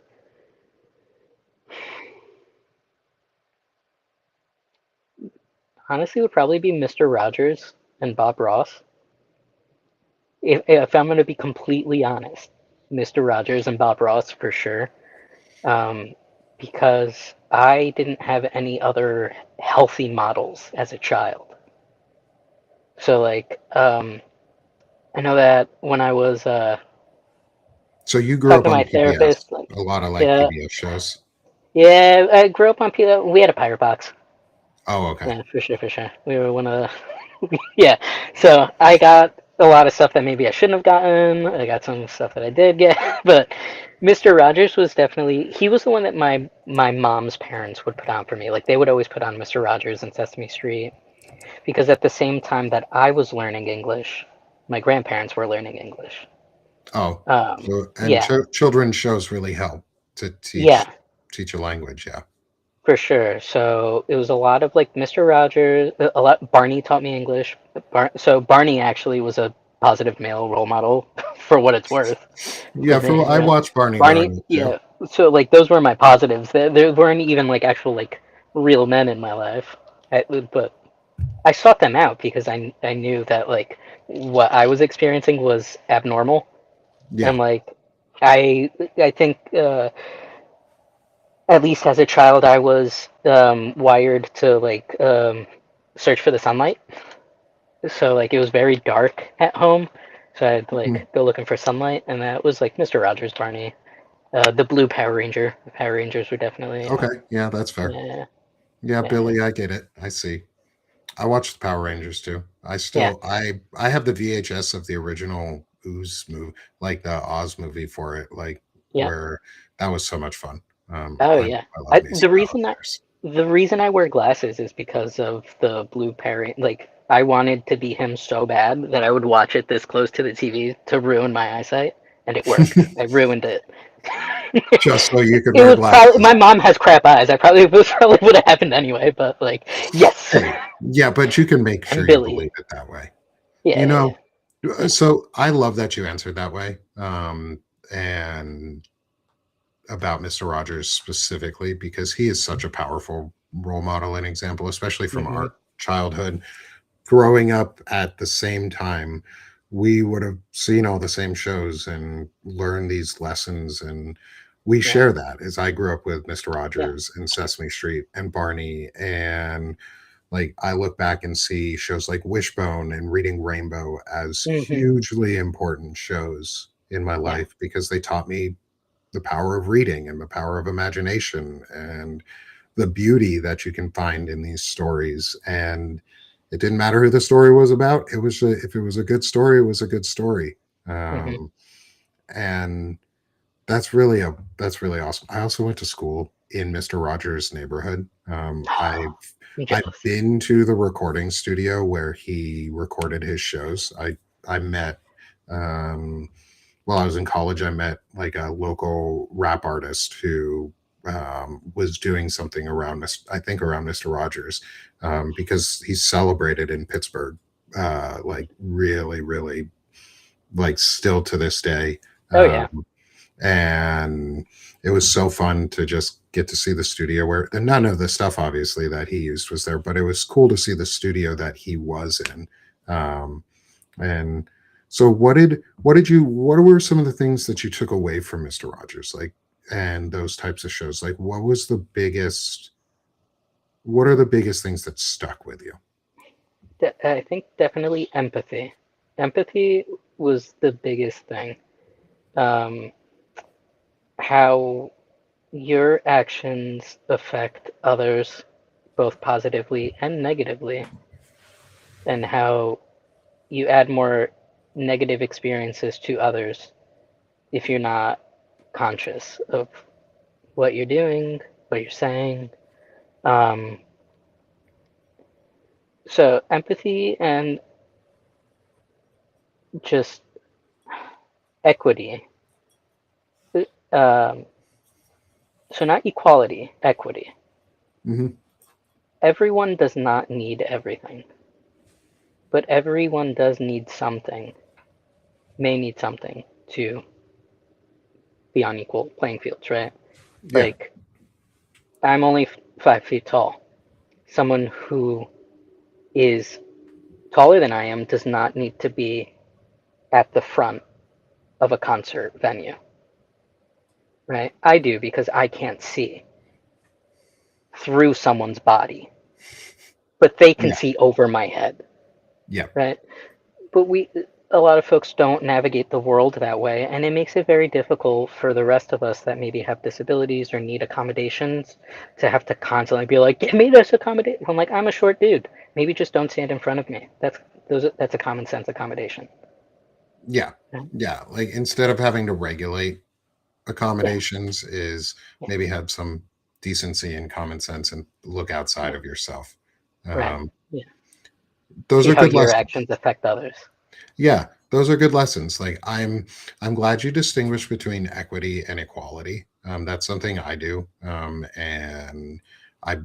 honestly, would probably be Mr. Rogers and Bob Ross. If I'm going to be completely honest, Mr. Rogers and Bob Ross for sure. Um, because I didn't have any other healthy models as a child. So, like, I know that when I was So you grew talking up to on my PBS, therapist, like, a lot of like yeah, PBS shows. yeah, I grew up on we had a pirate box. Oh, okay. Yeah, for sure, for sure. We were one of the, yeah. So I got a lot of stuff that maybe I shouldn't have gotten. I got some stuff that I did get, but Mr. Rogers was definitely he was the one that my mom's parents would put on for me. Like they would always put on Mr. Rogers and Sesame Street because at the same time that I was learning English, my grandparents were learning English. Oh, so and Yeah, children's shows really help to yeah. teach a language. Yeah. For sure. So it was a lot of like Mr. Rogers, a lot. Barney taught me English. So Barney actually was a positive male role model for what it's worth Yeah. for For me. I Yeah. watched Barney Barney, growing up too. yeah. So like those were my positives. There weren't even like actual like real men in my life. But I sought them out because I knew that like what I was experiencing was abnormal and Yeah. like I think at least as a child, I was wired to like search for the sunlight. So like it was very dark at home, so I'd Mhm. like go looking for sunlight, and that was like Mr. Rogers, Barney, the Blue Power Ranger. The Power Rangers were definitely Okay. Yeah, that's fair. yeah, Yeah, yeah, Billy, I get it. I see. I watched the Power Rangers too. yeah, I have the VHS of the original Ooze movie, like the Oz movie for it, like yeah. where that was so much fun. Oh yeah. I love me some Power Rangers. The reason I wear glasses is because of the Blue Power. Like I wanted to be him so bad that I would watch it this close to the TV to ruin my eyesight, and it worked. I ruined it. just so you could It wear was probably glasses. my mom has crap eyes. It was probably would have happened anyway. But like, yes, Hey, yeah, but you can make and sure you Billy. believe it that way. You Yeah, know, yeah, so I love that you answered that way. And about Mr. Rogers specifically, because he is such a powerful role model and example, especially from hmm our childhood. Growing up at the same time, we would have seen all the same shows and learned these lessons. And we yeah, share that as I grew up with Mr. yeah, Rogers and Sesame Street and Barney. And like I look back and see shows like Wishbone and Reading Rainbow as hmm hugely important shows in my yeah, life because they taught me the power of reading and the power of imagination and the beauty that you can find in these stories. And it didn't matter who the story was about. If it was a good story, it was a good story. hmm And that's really awesome. I also went to school in Mr. Rogers' neighborhood. I'm I've jealous. been to the recording studio where he recorded his shows. I met um, while I was in college. I met like a local rap artist who was doing something around this. I think around Mr. Rogers because he's celebrated in Pittsburgh, like really, really, like still to this day. Oh yeah. Um, and it was so fun to just get to see the studio where and none of the stuff obviously that he used was there, but it was cool to see the studio that he was in. Um, and so what were some of the things that you took away from Mr. Rogers, like, and those types of shows? Like what are the biggest things that stuck with you? I think definitely empathy. Empathy was the biggest thing. Um, how your actions affect others both positively and negatively, and how you add more negative experiences to others if you're not conscious of what you're doing, what you're saying. Um, so empathy and just equity. Um, so not equality, equity. Hmm. Everyone does not need everything, but everyone does need something, may need something to be on equal playing fields, right? Yeah. Like, I'm only 5 feet tall. Someone who is taller than I am does not need to be at the front of a concert venue, right? I do because I can't see through someone's body, but they can Yeah. see over my head, Yeah. right? But a lot of folks don't navigate the world that way, and it makes it very difficult for the rest of us that maybe have disabilities or need accommodations to have to constantly be like, give me this accommodation. I'm like, I'm a short dude. Maybe just don't stand in front of me. That's a common sense accommodation. Yeah. Yeah, Yeah. Like instead of having to regulate yeah, accommodations is yeah, maybe have some decency and common sense and look outside yeah. of yourself. Right. Um, Yeah. those See are how good your lessons. actions affect others. Yeah, those are good lessons. Like I'm glad you distinguish between equity and equality. That's something I do, and I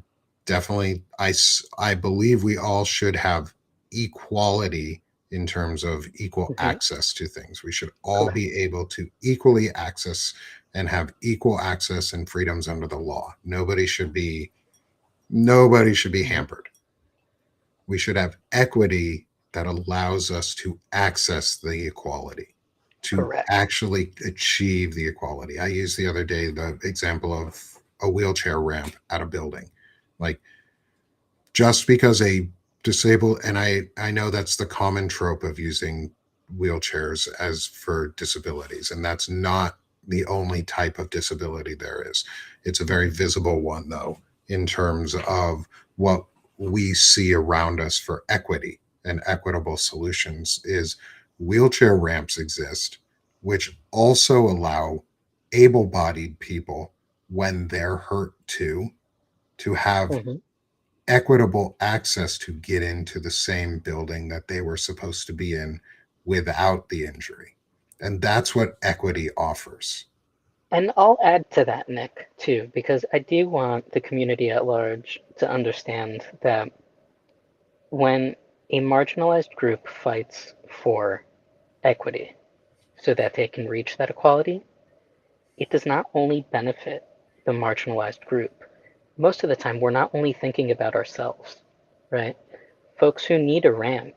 I believe we all should have equality in terms of equal Hmm. access to things. We should all Correct. be able to equally access and have equal access and freedoms under the law. Nobody should be Hmm. hampered. We should have equity that allows us to access the equality, to Correct. actually achieve the equality. I used the other day the example of a wheelchair ramp at a building. Like just because a disabled, and I know that's the common trope of using wheelchairs as for disabilities, and that's not the only type of disability there is. It's a very visible one though in terms of what we see around us for equity and equitable solutions is wheelchair ramps exist, which also allow able-bodied people when they're hurt too to have Hmm. equitable access to get into the same building that they were supposed to be in without the injury. And that's what equity offers. And I'll add to that, Nick, too, because I do want the community at large to understand that when a marginalized group fights for equity so that they can reach that equality, it does not only benefit the marginalized group. Most of the time, we're not only thinking about ourselves, right? Folks who need a ramp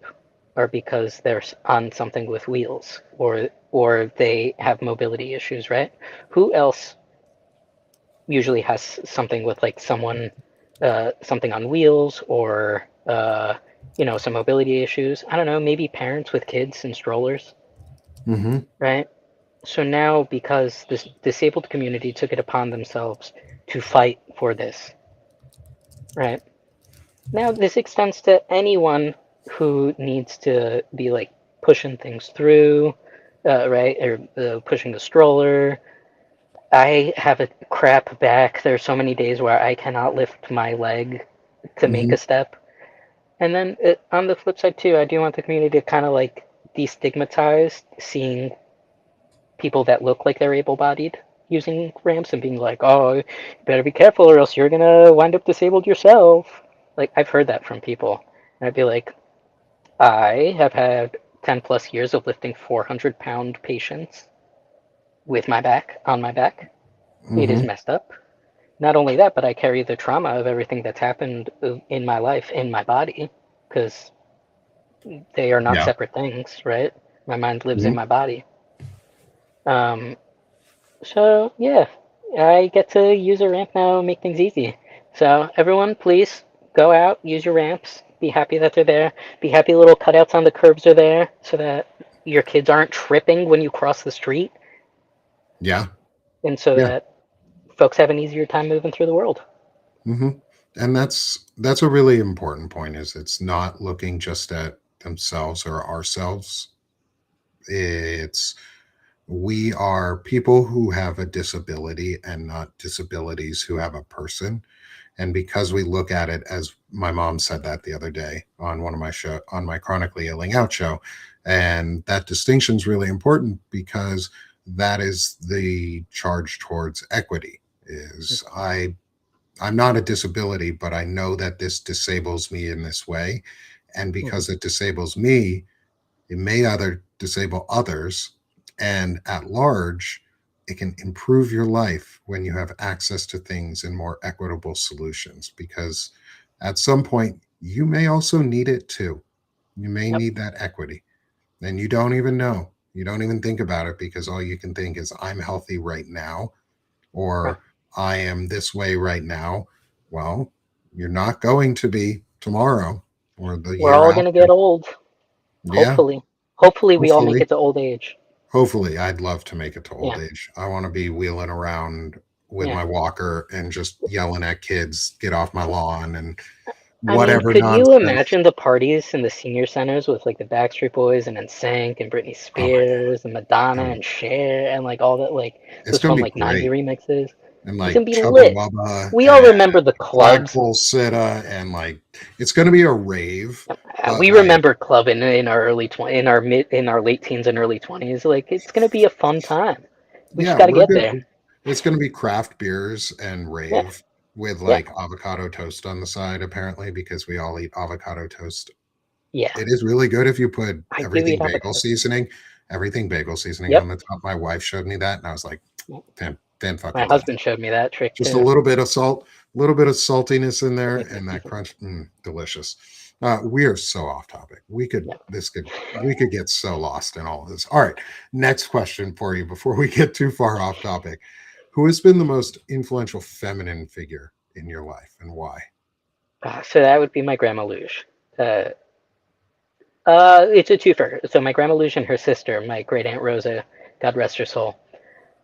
are because they're on something with wheels or they have mobility issues, right? Who else usually has something with like someone something on wheels or some mobility issues? I don't know, maybe parents with kids and strollers, Mm-hmm. right? So now, because this disabled community took it upon themselves to fight for this, right? Now this extends to anyone who needs to be like pushing things through, right? Or pushing the stroller. I have a crap back. There's so many days where I cannot lift my leg to make Mm-hmm. a step. And then on the flip side too, I do want the community to kind of like destigmatize seeing people that look like they're able-bodied using ramps and being like, "Oh, you better be careful or else you're gonna wind up disabled yourself." Like I've heard that from people, and I'd be like, I have had 10 plus years of lifting 400-pound patients with my back on my back. It is Mm-hmm. messed up. Not only that, but I carry the trauma of everything that's happened in my life in my body because they are not Yeah. separate things, right? My mind lives in Mm-hmm. my body. Um, so yeah, I get to use a ramp now and make things easy. So everyone, please go out, use your ramps. Be happy that they're there. Be happy little cutouts on the curbs are there so that your kids aren't tripping when you cross the street, Yeah. and so Yeah. that folks have an easier time moving through the world. Mm-hmm. And that's a really important point, is it's not looking just at themselves or ourselves. It's we are people who have a disability and not disabilities who have a person. And because we look at it, as my mom said that the other day on one of my show, on my chronically illing out show, and that distinction is really important because that is the charge towards equity. Is I'm not a disability, but I know that this disables me in this way, and Mm-hmm. because it disables me, it may other disable others, and at large, it can improve your life when you have access to things and more equitable solutions. Because at some point, you may also need it too. You may Yep. need that equity, and you don't even know. You don't even think about it because all you can think is, I'm healthy right now, Right. or I am this way right now. Well, you're not going to be tomorrow or the We're year all gonna after. get old. Yeah, Hopefully, hopefully we all make hopefully. it to old age. Hopefully, I'd love to make it to old Yeah. age. I want to be wheeling around with Yeah. my walker and just yelling at kids, get off my lawn, and I mean, whatever could you nonsense. imagine the parties in the senior centers with like the Backstreet Boys and NSYNC and Britney Oh my Spears and Madonna God. and Cher and like all that, like It's those going fun to be like 90 great. remixes? And It's like gonna be Chubba lit. Wubba We all and remember the clubs. Flagpole Sitta, and like it's going to be a rave, but We like, remember club in our early 20, in our late teens and early 20s. Like it's gonna be a fun time. We just yeah, got to we're get there. good. It's going to be craft beers and Yeah. rave with Yeah. like avocado toast on the side, apparently, because we all eat avocado toast. Yeah. It is really good if you put I do eat avocados. everything bagel seasoning on Yep. the top. My wife showed me that, and I was like, fan My fucking husband tastic. showed me that trick Just a too. little bit of salt, a little bit of saltiness in there, and that crunch, delicious. We are so off topic. Yep. We could get so lost in all of this. All right, next question for you before we get too far off topic. Who has been the most influential feminine figure in your life, and why? So that would be my grandma Luge. Uh, it's a twofer. So my grandma Luge and her sister, my great aunt Rosa, God rest her soul.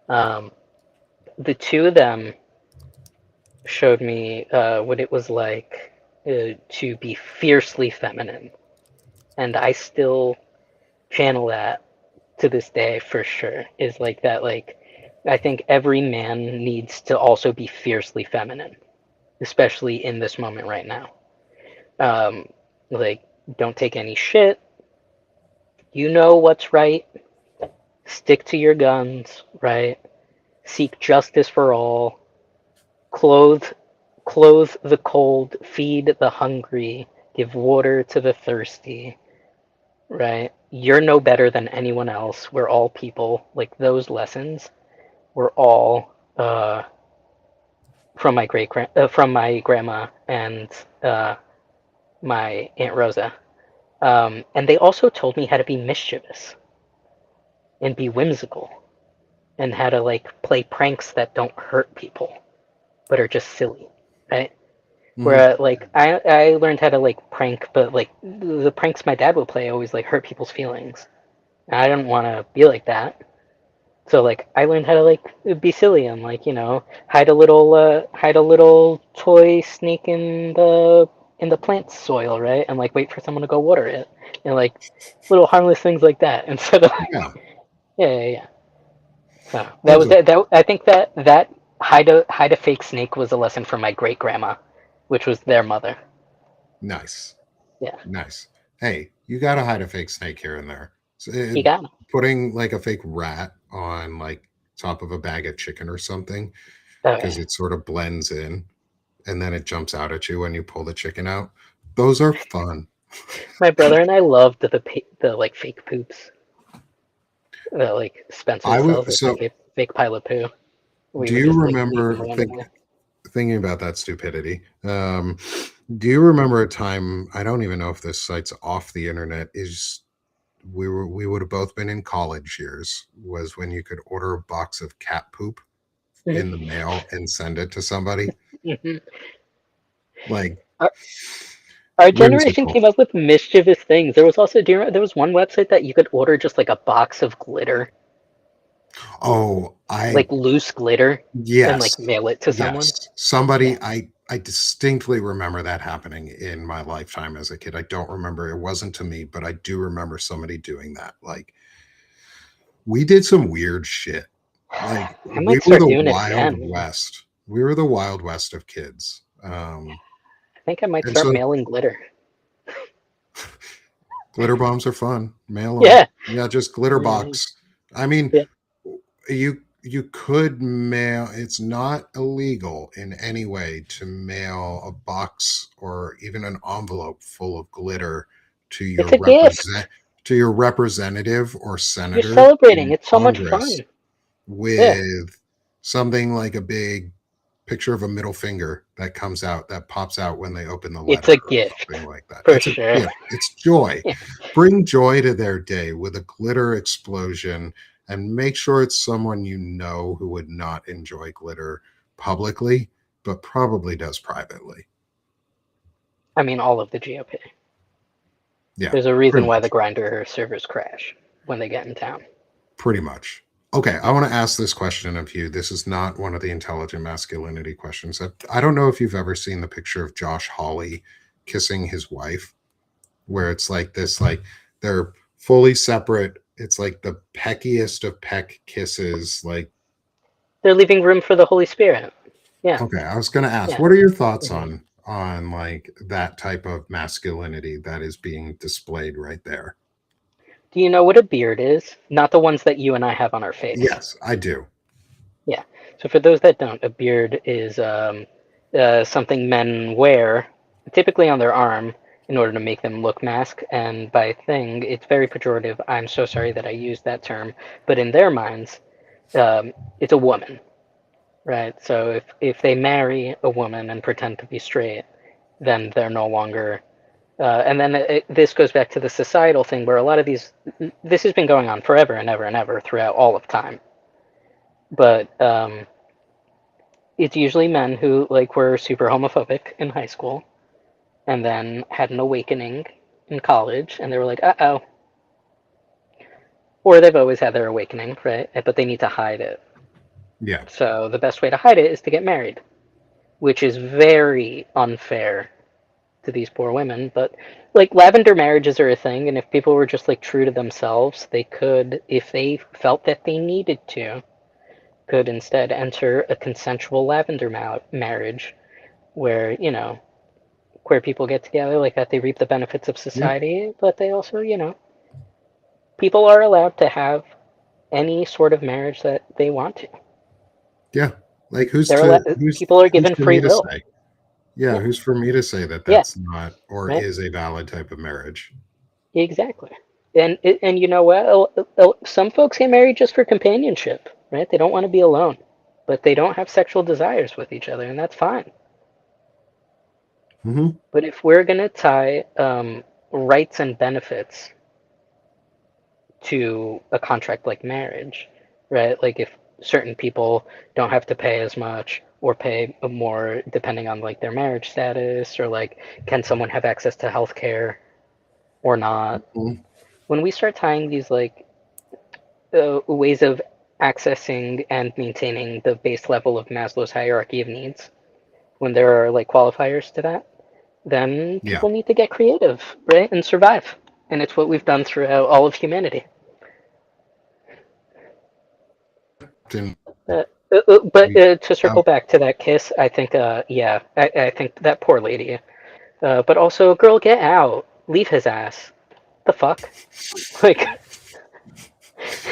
Um, the two of them showed me what it was like to be fiercely feminine, and I still channel that to this day for sure. Is like that. Like I think every man needs to also be fiercely feminine, especially in this moment right now. Um, like don't take any shit. You know what's right. Stick to your guns, right? seek justice for all, clothe clothe the cold, feed the hungry, give water to the thirsty, right? You're no better than anyone else. We're all people. Like those lessons were all from my grandma and uh, my Aunt Rosa. And they also told me how to be mischievous and be whimsical and how to like play pranks that don't hurt people but are just silly, right? Mhm. Where like I learned how to like prank, but like the pranks my dad would play always like hurt people's feelings. And I didn't want to be like that. So like I learned how to like be silly and like hide a little toy snake in the plant soil, right? And like wait for someone to go water it and like little harmless things like that instead of like, Yeah, yeah. So that that's was that I think that hide a fake snake was a lesson from my great grandma, which was their mother. nice. Yeah, Nice. Hey, you gotta hide a fake snake here and there. So, you got it. putting like a fake rat on like top of a bag of chicken or something Okay. because it sort of blends in and then it jumps out at you when you pull the chicken out. Those are fun. My brother and I loved the like fake poops that like Spencer I sells, would like the so fake pile of poo. We do would you just like leave them remember randomly. thinking about that stupidity? Do you remember a time, I don't even know if this site's off the internet, is we would have both been in college years, was when you could order a box of cat poop in the Hmm. mail and send it to somebody. Hmm. Like Our generation whimsical. came up with mischievous things. There was also, do you remember, there was one website that you could order just like a box of glitter, Oh, I like loose glitter, and yes. like mail it to someone. Yes. Yeah. Somebody I distinctly remember that happening in my lifetime as a kid. I don't remember, it wasn't to me, but I do remember somebody doing that. Like we did some weird shit. Like I we might were start the doing it wild again. west. We were the wild west of kids. I think I might And start so mailing glitter. glitter bombs are fun. Mail them. Yeah. Yeah, just glitter Yeah. box. I mean, Yeah. you could mail, it's not illegal in any way to mail a box or even an envelope full of glitter to It's your a gift. representative or You're senator celebrating. in It's so much Congress fun. Yeah. with something like a big picture of a middle finger that comes out, that pops out when they open the It's letter a or something gift like that. for It's a sure. gift. It's joy. Yeah. Bring joy to their day with a glitter explosion and make sure it's someone you know who would not enjoy glitter publicly, but probably does privately. I mean, all of the GOP. Yeah, There's a pretty reason why the much. grinder servers crash when they get in town. Pretty much. Okay, I want to ask this question of you. This is not one of the intelligent masculinity questions. I don't know if you've ever seen the picture of Josh Hawley kissing his wife, where it's like this, like they're fully separate. It's like the peckiest of peck kisses. Like, They're leaving room for the Holy Spirit. Yeah. okay, I was going to ask, Yeah. what are your thoughts Hmm. on like that type of masculinity that is being displayed right there? Do you know what a beard is? Not the ones that you and I have on our face. Yes, I do. Yeah. So for those that don't, a beard is something men wear, typically on their arm, in order to make them look masked. And by thing, it's very pejorative. I'm so sorry that I used that term, but in their minds, it's a woman, right? So if they marry a woman and pretend to be straight, then they're no longer. And then this goes back to the societal thing where a lot of this has been going on forever and ever and ever throughout all of time. But it's usually men who like were super homophobic in high school and then had an awakening in college and they were like, uh-oh. Or they've always had their awakening, right? But they need to hide it. Yeah. So the best way to hide it is to get married, which is very unfair to these poor women. But like lavender marriages are a thing, and if people were just like true to themselves, they could, if they felt that they needed to, could instead enter a consensual lavender marriage where, queer people get together like that, they reap the benefits of Yeah. society, but they also, people are allowed to have any sort of marriage that they want to. Yeah. Like People are who's given for free me to will. say? Yeah, Yeah, who's for me to say that yeah, that's not or right. is a valid type of marriage? Exactly. And you know what? Some folks get married just for companionship, right? They don't want to be alone, but they don't have sexual desires with each other, and that's fine. Hmm. But if we're gonna tie rights and benefits to a contract like marriage, right? Like if certain people don't have to pay as much or pay more depending on like their marriage status, or like can someone have access to health care or not? When we start tying these like ways of accessing and maintaining the base level of Maslow's hierarchy of needs, when there are like qualifiers to that, then Yeah. people need to get creative, right, and survive. And it's what we've done throughout all of humanity. And Uh, but we to oh, circle back to that kiss, I think, yeah, I think that poor lady. But also, girl, get out, leave his ass. The fuck, like,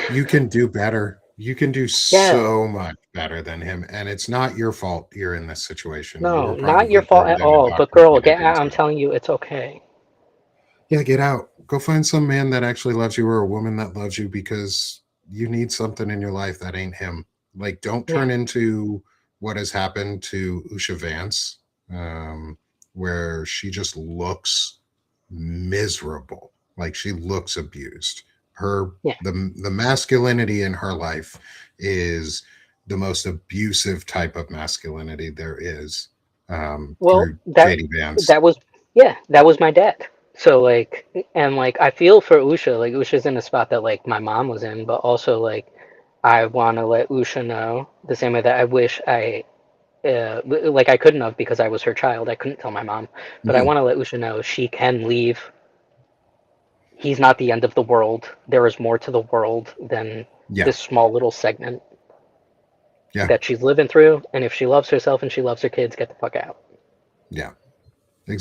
you can do better. You can do yeah, so much better than him, and it's not your fault you're in this situation. You no, were not your probably fault at groomed and all. But girl, indoctrinated get out. into I'm it. telling you, it's okay. Yeah, get out. Go find some man that actually loves you or a woman that loves you because you need something in your life that ain't him. Like, don't Yeah, turn into what has happened to Usha Vance, where she just looks miserable. Like she looks abused. Her yeah. the masculinity in her life is the most abusive type of masculinity there is, Well, through JD Vance. that was yeah, that was my dad. So like, and like, I feel for Usha. Like Usha's in a spot that like my mom was in, but also like, I want to let Usha know the same way that I wish like I couldn't have because I was her child. I couldn't tell my mom, but I Mhm. want to let Usha know she can leave. He's not the end of the world. There is more to the world than Yeah, this small little segment yeah, that she's living through. And if she loves herself and she loves her kids, get the fuck out. yeah,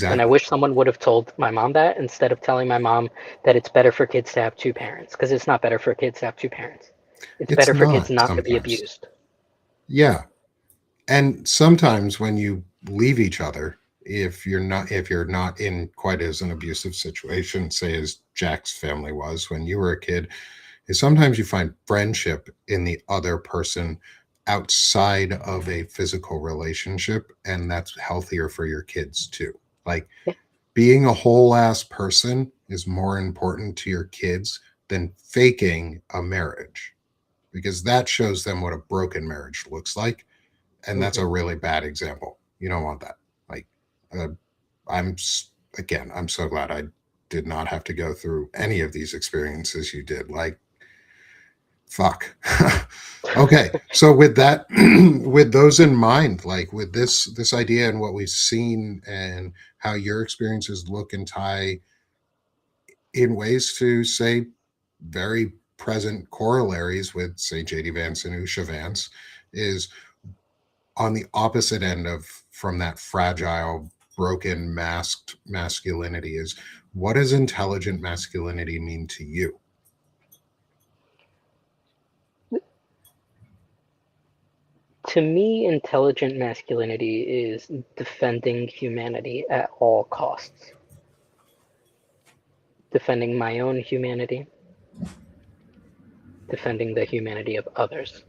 And I exactly. wish someone would have told my mom that instead of telling my mom that it's better for kids to have two parents, because it's not better for kids to have two parents. It's It's better for kids not not to be sometimes. abused. Yeah. And sometimes when you leave each other, if you're not in quite as an abusive situation, say as Jack's family was when you were a kid, is sometimes you find friendship in the other person outside of a physical relationship, and that's healthier for your kids too. Like Yeah, being a whole ass person is more important to your kids than faking a marriage because that shows them what a broken marriage looks like, and that's a hmm, really bad example. You don't want that. Like, uh, I'm again, I'm so glad I did not have to go through any of these experiences you did. Like, fuck. Okay, so with that, with those in mind, like with this idea and what we've seen and how your experiences look and tie in ways to say very present corollaries with say JD Vance and Usha Vance is on the opposite end of from that fragile broken masked masculinity is what does intelligent masculinity mean to you? to me, intelligent masculinity is defending humanity at all costs, defending my own humanity, defending the humanity of others,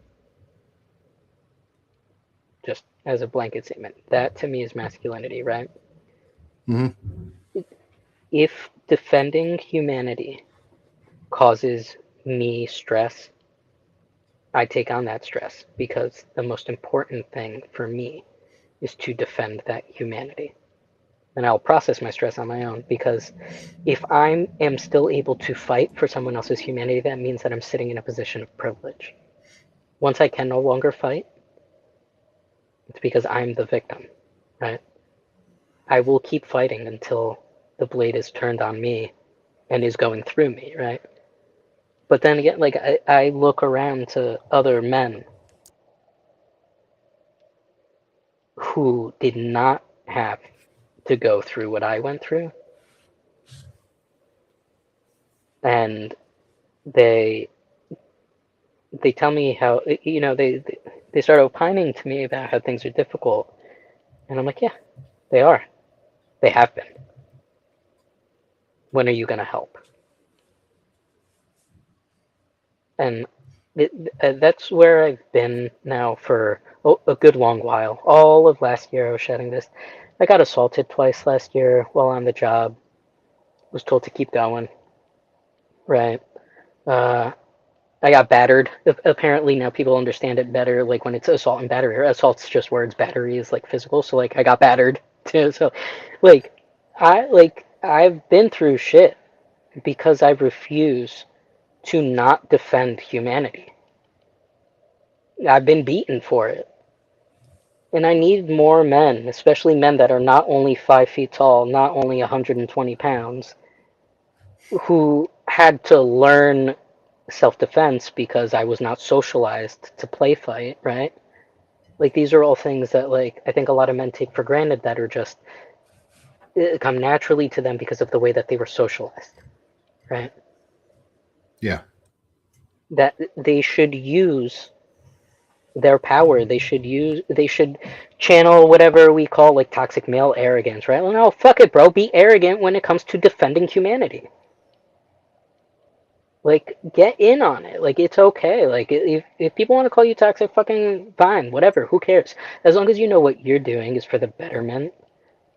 just as a blanket statement. That to me is masculinity, right? Mm-hmm. If defending humanity causes me stress, I take on that stress because the most important thing for me is to defend that humanity. And I'll process my stress on my own because if I am still able to fight for someone else's humanity, that means that I'm sitting in a position of privilege. Once I can no longer fight, it's because I'm the victim, right? I will keep fighting until the blade is turned on me and is going through me, right? But then again, like I look around to other men who did not have to go through what I went through, and they they tell me how, they start opining to me about how things are difficult, and I'm like, yeah, they are. They have been. When are you going to help? And that's where I've been now for a good long while. All of last year, I was shedding this. I got assaulted twice last year while on the job. Was told to keep going. Right. Uh, I got battered. Apparently now people understand it better. Like when it's assault and battery. Assault's just words. Battery is like physical. So like I got battered too. So like I've been through shit because I refuse to not defend humanity. I've been beaten for it. And I need more men, especially men that are not only 5 feet tall, not only 120 pounds, who had to learn self-defense because I was not socialized to play fight, right? Like these are all things that like I think a lot of men take for granted that are just come naturally to them because of the way that they were socialized, right? Yeah. That they should use their power. They should channel whatever we call like toxic male arrogance, right? Well, no, fuck it, bro. Be arrogant when it comes to defending humanity. Like, get in on it. Like, it's okay. Like, if people want to call you toxic, fucking fine, whatever. Who cares? As long as you know what you're doing is for the betterment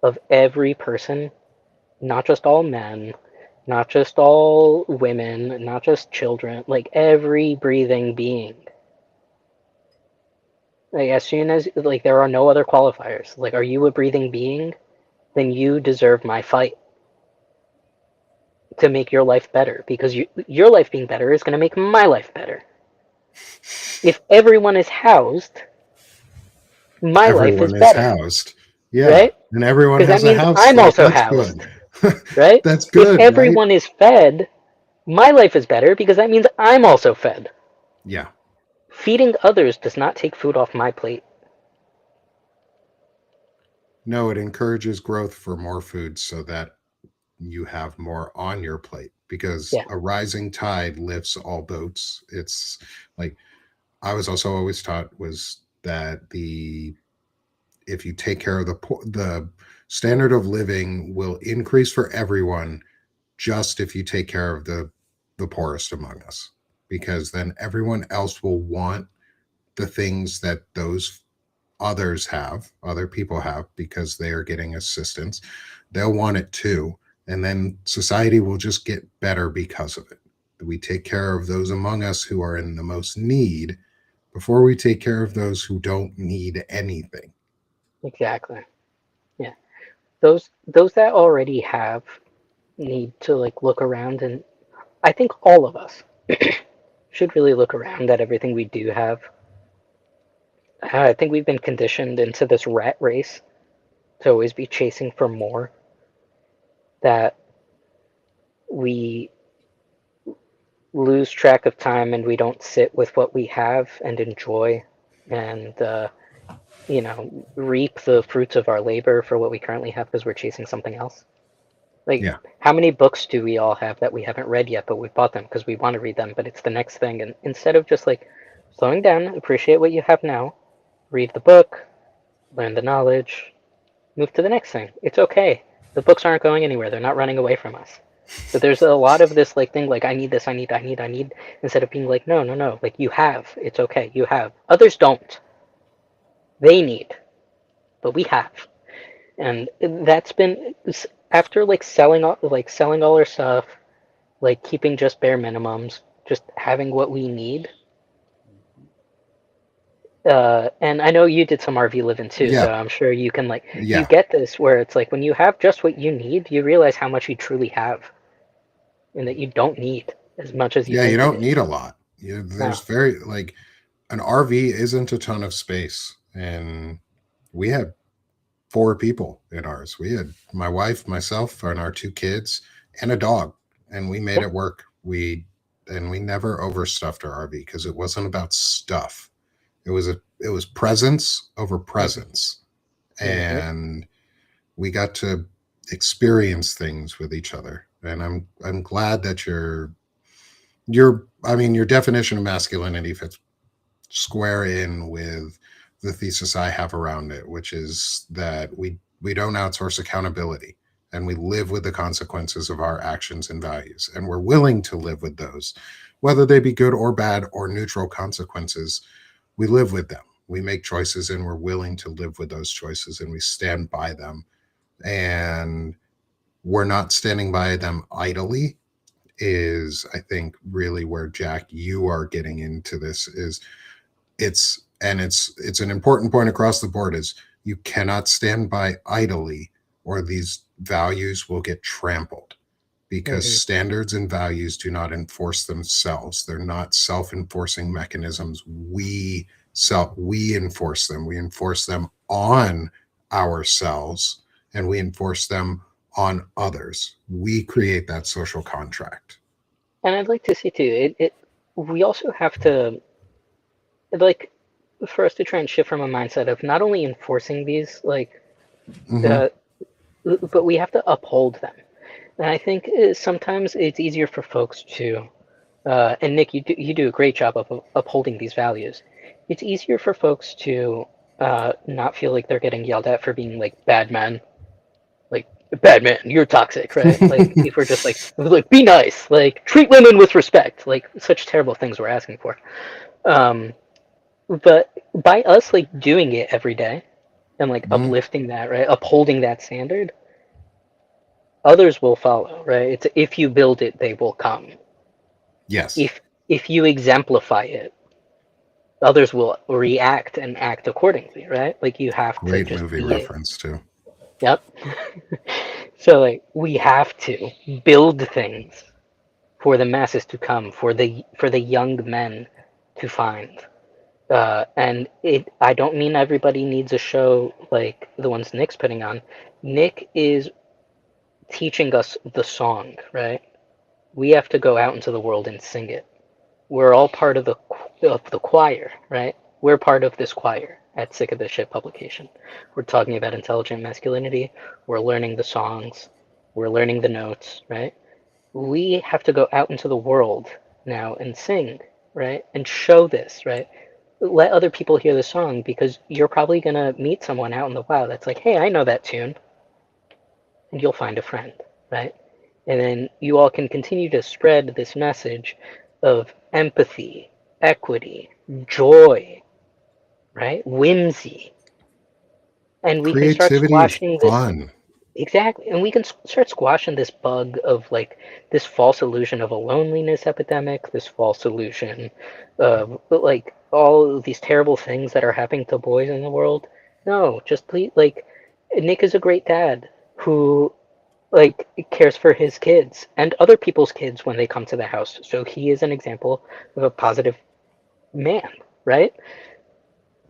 of every person, not just all men, not just all women, not just children, like every breathing being. Like, as soon as, like, there are no other qualifiers. Like, are you a breathing being? Then you deserve my fight to make your life better because your life being better is going to make my life better. If everyone is housed, my life is Everyone is better, housed. Yeah. right? And everyone Because that has a means house. I'm Like, also that's good. housed, right? That's If good, right? everyone is fed, my life is better because that means I'm also fed. Yeah. Feeding others does not take food off my plate. No, it encourages growth for more food so that you have more on your plate because Yeah, a rising tide lifts all boats. It's like I was also always taught was that the if you take care of the poor, the standard of living will increase for everyone just if you take care of the poorest among us because then everyone else will want the things that those others have, other people have, because they are getting assistance. They'll want it too. And then society will just get better because of it. We take care of those among us who are in the most need before we take care of those who don't need anything. exactly. Yeah, those that already have need to like look around, and I think all of us should really look around at everything we do have. I think we've been conditioned into this rat race to always be chasing for more. That we lose track of time and we don't sit with what we have and enjoy and reap the fruits of our labor for what we currently have because we're chasing something else. Like, Yeah. how many books do we all have that we haven't read yet, but we bought them because we want to read them, but it's the next thing? And instead of just like slowing down, appreciate what you have now, read the book, learn the knowledge, move to the next thing. It's okay. The books aren't going anywhere. They're not running away from us. But there's a lot of this like thing like I need this, I need, instead of being like, no, no, no, like you have. It's okay. You have. Others don't. They need, but we have. And that's been after selling all our stuff, like keeping just bare minimums, just having what we need. And I know you did some RV living too, so Yeah. I'm sure you can like you Yeah. get this where it's like when you have just what you need, you realize how much you truly have, and that you don't need as much as you Yeah. You think you don't do. need a lot. No. There's very like an RV isn't a ton of space. And we had four people in ours. We had my wife, myself, and our two kids, and a dog, and we made Yeah. it work. We never overstuffed our RV because it wasn't about stuff. It was presence over Mm-hmm. presence, Mm-hmm. and we got to experience things with each other. And I'm glad that your definition of masculinity fits square in with the thesis I have around it, which is that we don't outsource accountability, and we live with the consequences of our actions and values, and we're willing to live with those, whether they be good or bad or neutral consequences. We live with them. We make choices, and we're willing to live with those choices, and we stand by them. And we're not standing by them idly. Is, I think, really where, Jack, you are getting into this. Is it's an important point across the board, is you cannot stand by idly, or these values will get trampled, because Hmm. standards and values do not enforce themselves. They're not self-enforcing mechanisms. We enforce them. We enforce them on ourselves, and we enforce them on others. We create that social contract. And I'd like to see too, we also have to, like, for us to try and shift from a mindset of not only enforcing these, like, Mm-hmm. uh, but we have to uphold them. And I think sometimes it's easier for folks to, and Nick, you do a great job of upholding these values. It's easier for folks to not feel like they're getting yelled at for being like bad men, like bad man, you're toxic, right? Like if we're just like be nice, like treat women with respect, like such terrible things we're asking for. Um, but by us like doing it every day and like Mm-hmm. uplifting that, right, upholding that standard, others will follow, right? It's if you build it, they will come. Yes. If you exemplify it, others will react and act accordingly, right? Like you have to Great just movie be it. reference too. Yep. So like we have to build things for the masses to come, for the young men to find. And I don't mean everybody needs a show like the ones Nick's putting on. Nick is teaching us the song, right? We have to go out into the world and sing it. We're all part of the choir, right? We're part of this choir at Sick of This Shit publication. We're talking about intelligent masculinity. We're learning the songs. We're learning the notes, right? We have to go out into the world now and sing, right? And show this, right? Let other people hear the song because you're probably gonna meet someone out in the wild that's like, hey, I know that tune, and you'll find a friend, right? And then you all can continue to spread this message of empathy, equity, joy, right? Whimsy. And we can start Creativity, squashing this. fun. Exactly. And we can start squashing this bug of like this false illusion of a loneliness epidemic, this false illusion of like all of these terrible things that are happening to boys in the world. No, just please, like, Nick is a great dad who like cares for his kids and other people's kids when they come to the house. So he is an example of a positive man, right?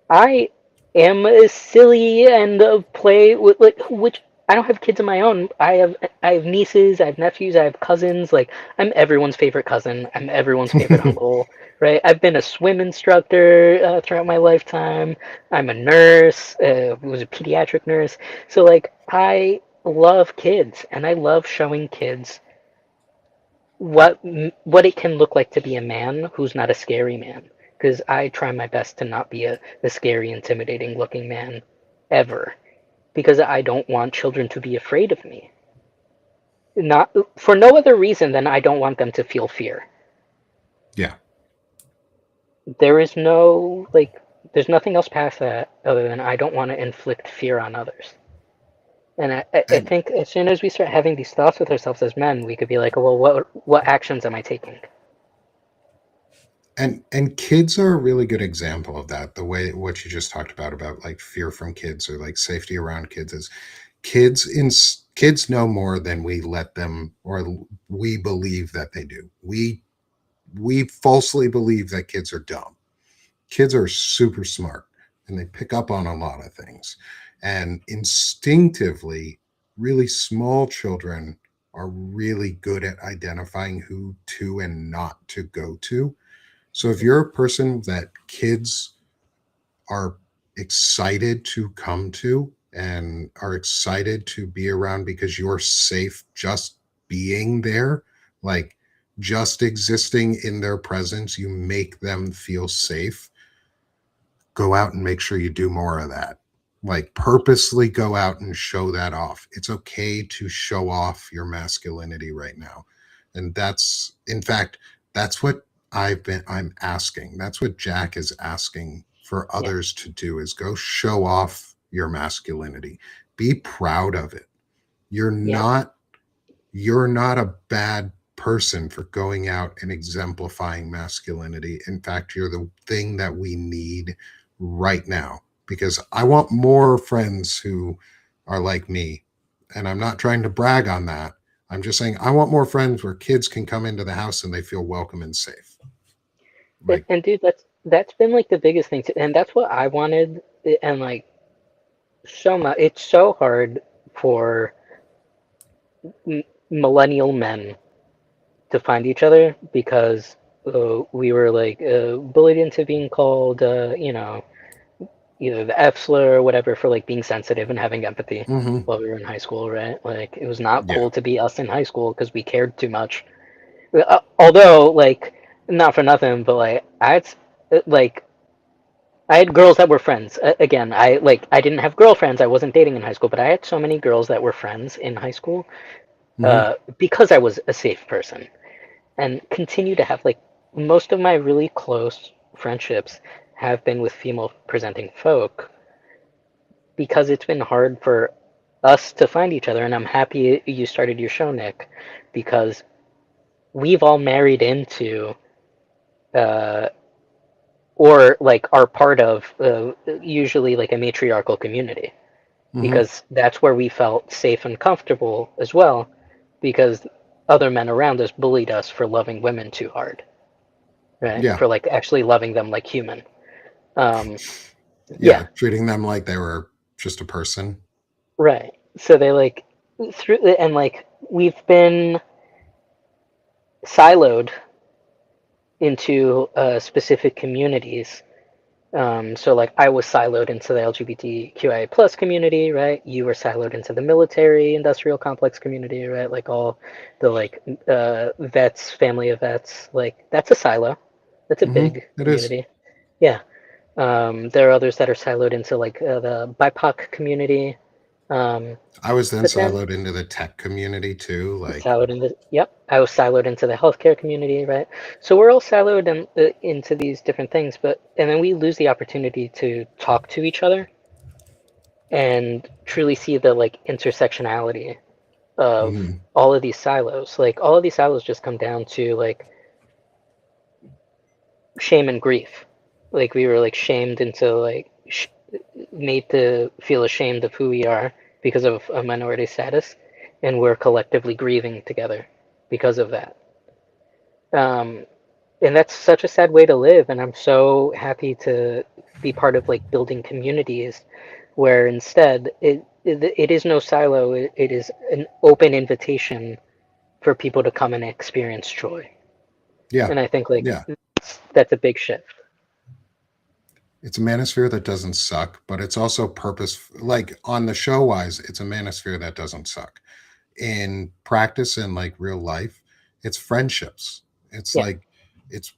I am silly and play with like which I don't have kids of my own. I have nieces, I have nephews, I have cousins. Like I'm everyone's favorite cousin. I'm everyone's favorite uncle, right? I've been a swim instructor throughout my lifetime. I'm a nurse. Was a pediatric nurse. So like I love kids and I love showing kids what what it can look like to be a man who's not a scary man. Because I try my best to not be a scary, intimidating looking man ever. Because I don't want children to be afraid of me. Not for no other reason than I don't want them to feel fear. Yeah. There is no like there's nothing else past that other than I don't want to inflict fear on others. And I And think as soon as we start having these thoughts with ourselves as men, we could be like, well, what actions am I taking? and kids are a really good example of that. The way what you just talked about like fear from kids, or like safety around kids, is kids know more than we let them, or we believe that they do. We falsely believe that kids are dumb. Kids are super smart, and they pick up on a lot of things. And instinctively, really small children are really good at identifying who to and not to go to. So if you're a person that kids are excited to come to and are excited to be around because you're safe just being there, like just existing in their presence, you make them feel safe. Go out and make sure you do more of that. Like purposely go out and show that off. It's okay to show off your masculinity right now. And that's, in fact, that's what I'm asking. That's what Jack is asking for Yeah. others to do is go show off your masculinity. Be proud of it. You're Yeah. not you're not a bad person for going out and exemplifying masculinity. In fact, you're the thing that we need right now because I want more friends who are like me. And I'm not trying to brag on that. I'm just saying I want more friends where kids can come into the house and they feel welcome and safe. Like, And dude, that's been like the biggest thing, and that's what I wanted. And like so much, it's so hard for millennial men to find each other because we were like bullied into being called, either the F slur or whatever for like being sensitive and having empathy mm-hmm, while we were in high school, right? Like it was not yeah, cool to be us in high school because we cared too much. Although, like, not for nothing, but like I had girls that were friends. Again, I didn't have girlfriends. I wasn't dating in high school, but I had so many girls that were friends in high school mm-hmm, because I was a safe person, and continue to have like most of my really close friendships have been with female presenting folk because it's been hard for us to find each other. And I'm happy you started your show, Nick, because we've all married into uh, or like are part of usually like a matriarchal community mm-hmm, because that's where we felt safe and comfortable as well because other men around us bullied us for loving women too hard, right? yeah, For like actually loving them like human. Um, yeah. yeah, Treating them like they were just a person. right. So they like through and like we've been siloed into specific communities. So like I was siloed into the LGBTQIA plus community, right? You were siloed into the military industrial complex community, right? Like all the like vets, family of vets, like that's a silo. That's a Mm-hmm, big it is. community. Yeah. There are others that are siloed into like the BIPOC community. Um, I was then but then siloed into the tech community too. Like, siloed into, yep, I was siloed into the healthcare community, right? So we're all siloed into these different things, but and then we lose the opportunity to talk to each other and truly see the like intersectionality of mhm, all of these silos. Like all of these silos just come down to like shame and grief. Like we were like shamed into like made to feel ashamed of who we are because of a minority status, and we're collectively grieving together because of that. Um, and that's such a sad way to live. And I'm so happy to be part of like building communities where instead it is no silo. It is an open invitation for people to come and experience joy. yeah, And I think like yeah. that's a big shift. It's a manosphere that doesn't suck, but it's also purpose. Like on the show wise, it's a manosphere that doesn't suck. In practice and like real life, it's friendships. It's Yeah, like it's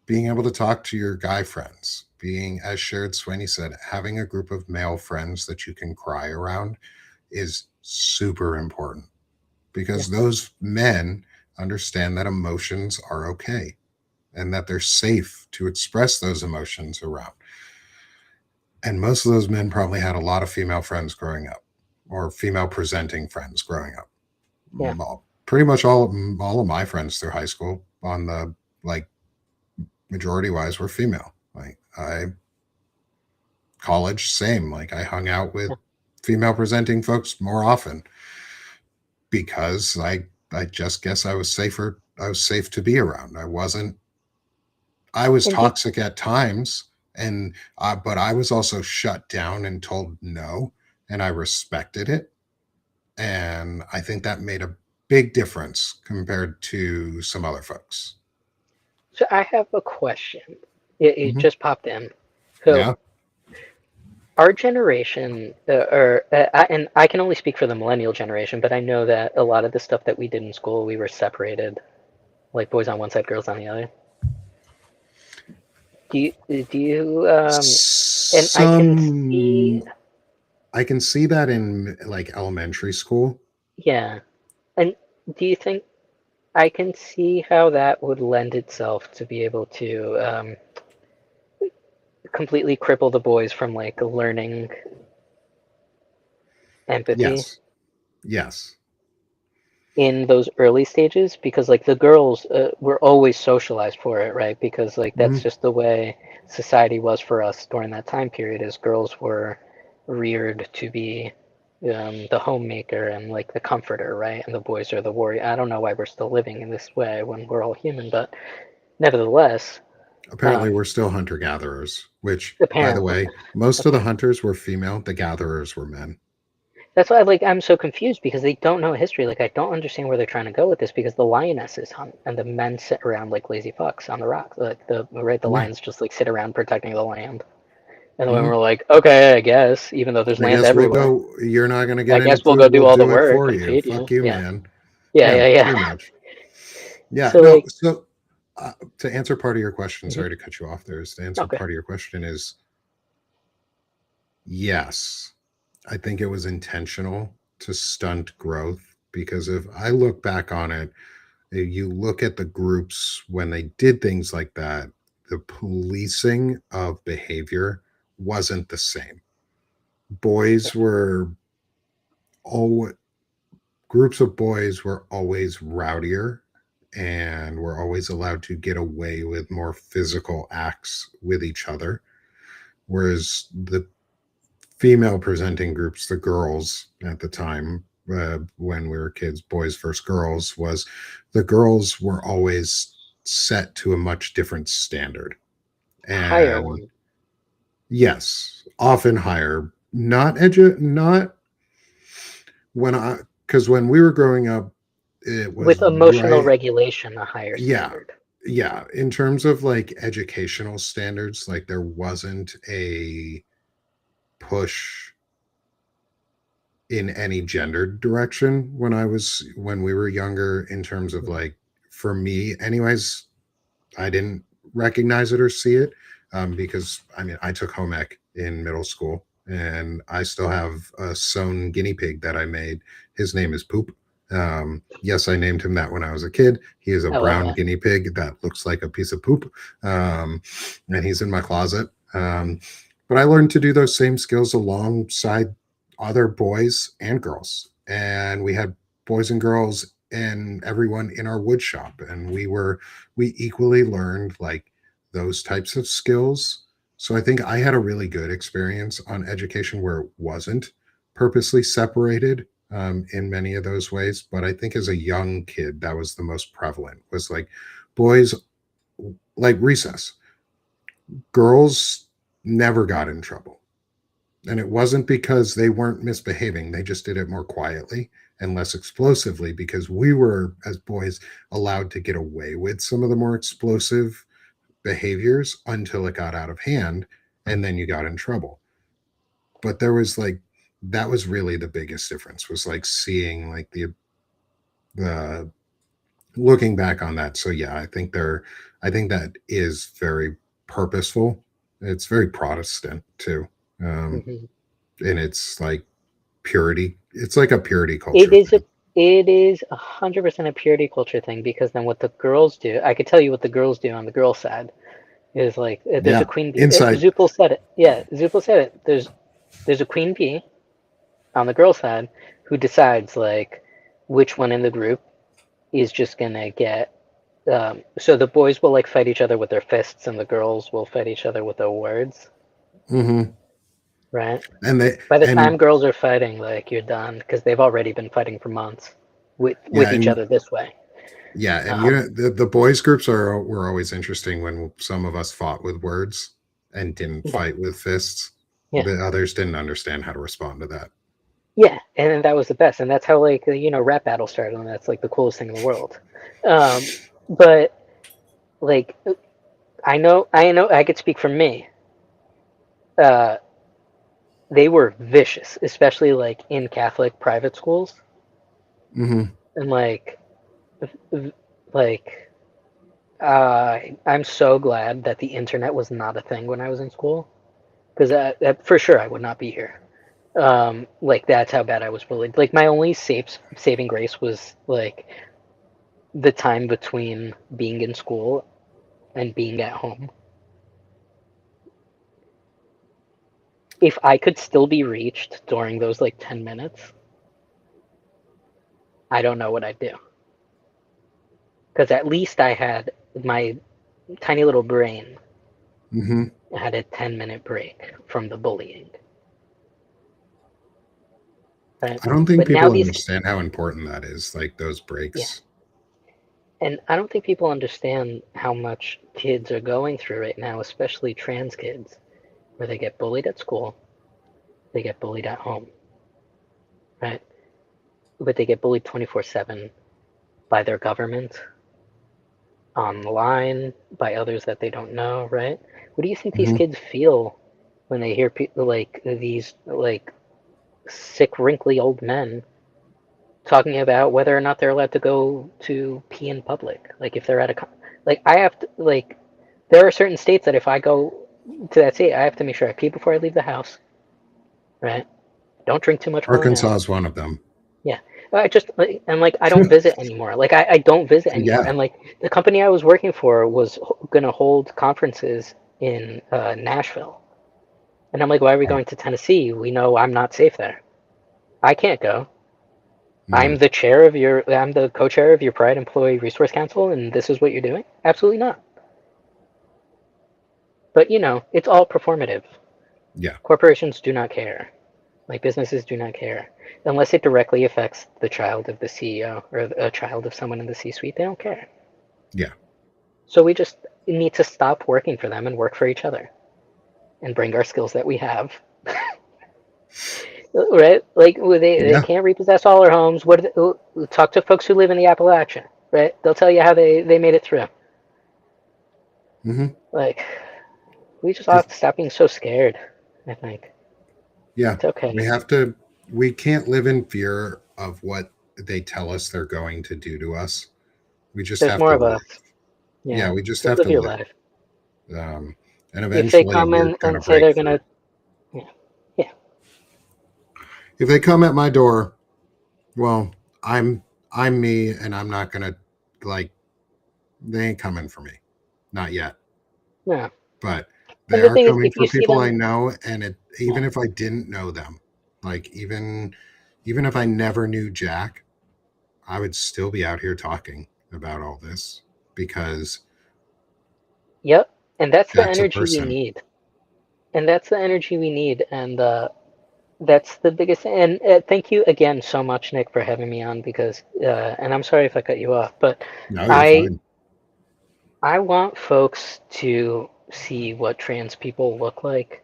being able to talk to your guy friends, being, as Shared Sweeney said, having a group of male friends that you can cry around is super important yeah, because those men understand that emotions are okay and that they're safe to express those emotions around. And most of those men probably had a lot of female friends growing up or female presenting friends growing up. yeah, Pretty much all of my friends through high school on the like majority wise were female. Like I college same. Like I hung out with yeah. female presenting folks more often because I just guess I was safer. I was safe to be around. I was And dude, toxic at times, and but I was also shut down and told no, and I respected it, and I think that made a big difference compared to some other folks. so I have a question. It Hmm. just popped in. So Yeah. our generation, and I can only speak for the millennial generation, but I know that a lot of the stuff that we did in school, we were separated like boys on one side, girls on the other. Do you and Some I can see that in like elementary school. yeah, and do you think I can see how that would lend itself to be able to completely cripple the boys from like learning empathy Yes. Yes. in those early stages? Because like the girls were always socialized for it, right? Because like that's Mhm. just the way society was for us during that time period, as girls were reared to be the homemaker and like the comforter, right? And the boys are the warrior. I don't know why we're still living in this way when we're all human, but nevertheless, Apparently, um, we're still hunter gatherers, which, by the apparently, way, most of the apparently. hunters were female, the gatherers were men. That's why like I'm so confused because they don't know history. Like I don't understand where they're trying to go with this because the lionesses hunt and the men sit around like lazy fucks on the rocks. Like the Yeah. lions just like sit around protecting the land. And the women Mhm. were like, okay, I guess, even though there's I land guess we'll everywhere, go. You're not going to I get any guess we'll go food. do We'll all the do it work for and you. feed you. Fuck you, Yeah, man. yeah, Yeah, yeah, yeah. pretty much. Yeah, So no. like, So, to answer part of your question, mhm, sorry to cut you off there. To answer okay, part of your question is yes, I think it was intentional to stunt growth because if I look back on it, if you look at the groups when they did things like that, the policing of behavior wasn't the same. Boys were all Groups of boys were always rowdier and were always allowed to get away with more physical acts with each other. Whereas the female presenting groups, the girls at the time, when we were kids, boys versus girls, was the girls were always set to a much different standard. higher And one yes, often higher. Not when I, because when we were growing up, it was with emotional right. regulation, a higher Yeah. standard. Yeah. In terms of like educational standards, like there wasn't a push in any gendered direction when we were younger, in terms of Mhm. like, for me anyways, I didn't recognize it or see it, because I mean I took home ec in middle school and I still have a sewn guinea pig that I made. His name is Poop. Yes, I named him that when I was a kid. He is a I love brown that. guinea pig that looks like a piece of poop, um, and he's in my closet. But I learned to do those same skills alongside other boys and girls, and we had boys and girls and everyone in our wood shop, and we equally learned like those types of skills. So I think I had a really good experience on education where it wasn't purposely separated, in many of those ways. But I think as a young kid, that was the most prevalent, was like boys, like recess, girls never got in trouble. And it wasn't because they weren't misbehaving, they just did it more quietly and less explosively because we were, as boys, allowed to get away with some of the more explosive behaviors until it got out of hand and then you got in trouble. But there was like, that was really the biggest difference, was like seeing like the looking back on that. So yeah, I think that is very purposeful. It's very Protestant too. Um, Hmm. and it's like purity. It's like a purity It culture is a thing. it is 100% a purity culture thing because then what the girls do, I could tell you what the girls do on the girl side is like there's a Yeah. queen bee. Inside. Zupel said it. Yeah, Zupel said it. There's a queen bee on the girl side who decides like which one in the group is just gonna get. So the boys will like fight each other with their fists, and the girls will fight each other with their words, Hmm. right? And they By the time and girls are fighting, like you're done because they've already been fighting for months yeah, with each other this way. you Um, know the boys groups are were always interesting when some of us fought with words and didn't yeah, fight with fists. yeah, The others didn't understand how to respond to that. yeah, and that was the best, and that's how like rap battle started, and that's like the coolest thing in the world. Um, but like I know, I could speak for me. Uh, they were vicious, especially like in Catholic private schools, Hmm. and like I'm so glad that the internet was not a thing when I was in school, because for sure I would not be here. Like that's how bad I was bullied. Like my only saving grace was like the time between being in school and being at home. If I could still be reached during those like 10 minutes, I don't know what I'd do. Because at least I had my tiny little brain Hmm. had a 10-minute break from the bullying. Right? I don't think But now people these, understand how important that is, like those yeah. breaks. And I don't think people understand how much kids are going through right now, especially trans kids, where they get bullied at school, they get bullied at home, right? But they get bullied 24/7 by their government, online, by others that they don't know, right? What do you think these Hmm. kids feel when they hear people like these like sick, wrinkly old men talking about whether or not they're allowed to go to pee in public? Like if they're at a like I have to like there are certain states that if I go to that state, I have to make sure I pee before I leave the house, right? Don't drink too much while I'm Arkansas out. is one of them. Yeah. I just like and like I don't visit anymore. Like I don't visit anymore. Yeah. And like the company I was working for was gonna hold conferences in Nashville. And I'm like, why are we going to Tennessee? We know I'm not safe there. I can't go. Mm. I'm the co-chair of your Pride Employee Resource Council, and this is what you're doing? Absolutely not. But it's all performative. Yeah. Corporations do not care. Like businesses do not care. Unless it directly affects the child of the CEO or a child of someone in the C-suite, they don't care. Yeah. So we just need to stop working for them and work for each other and bring our skills that we have, right? Like they Yeah. can't repossess all our homes. Talk to folks who live in the Appalachian, right? They'll tell you how they made it through. Hmm. Like we just all have to stop being so scared. I think Yeah. it's okay. We have to, we can't live in fear of what they tell us they're going to do to us. We just There's have to more of live. us. Yeah. Yeah, We just just have live to your live. life. And If they eventually come we're in going to and say break they're through. gonna, yeah, yeah, If they come at my door, well, I'm me and I'm not going to like, they ain't coming for me. Not yet. no. But they And the are thing is, coming if for you see people I them, know, and yeah, even if I didn't know them, like even if I never knew Jack, I would still be out here talking about all this because yep. And that's the Jack's a energy we person. need. And that's the energy we need. And that's the biggest. And thank you again so much, Nick, for having me on. Because, and I'm sorry if I cut you off, but No, you're I fine. I want folks to see what trans people look like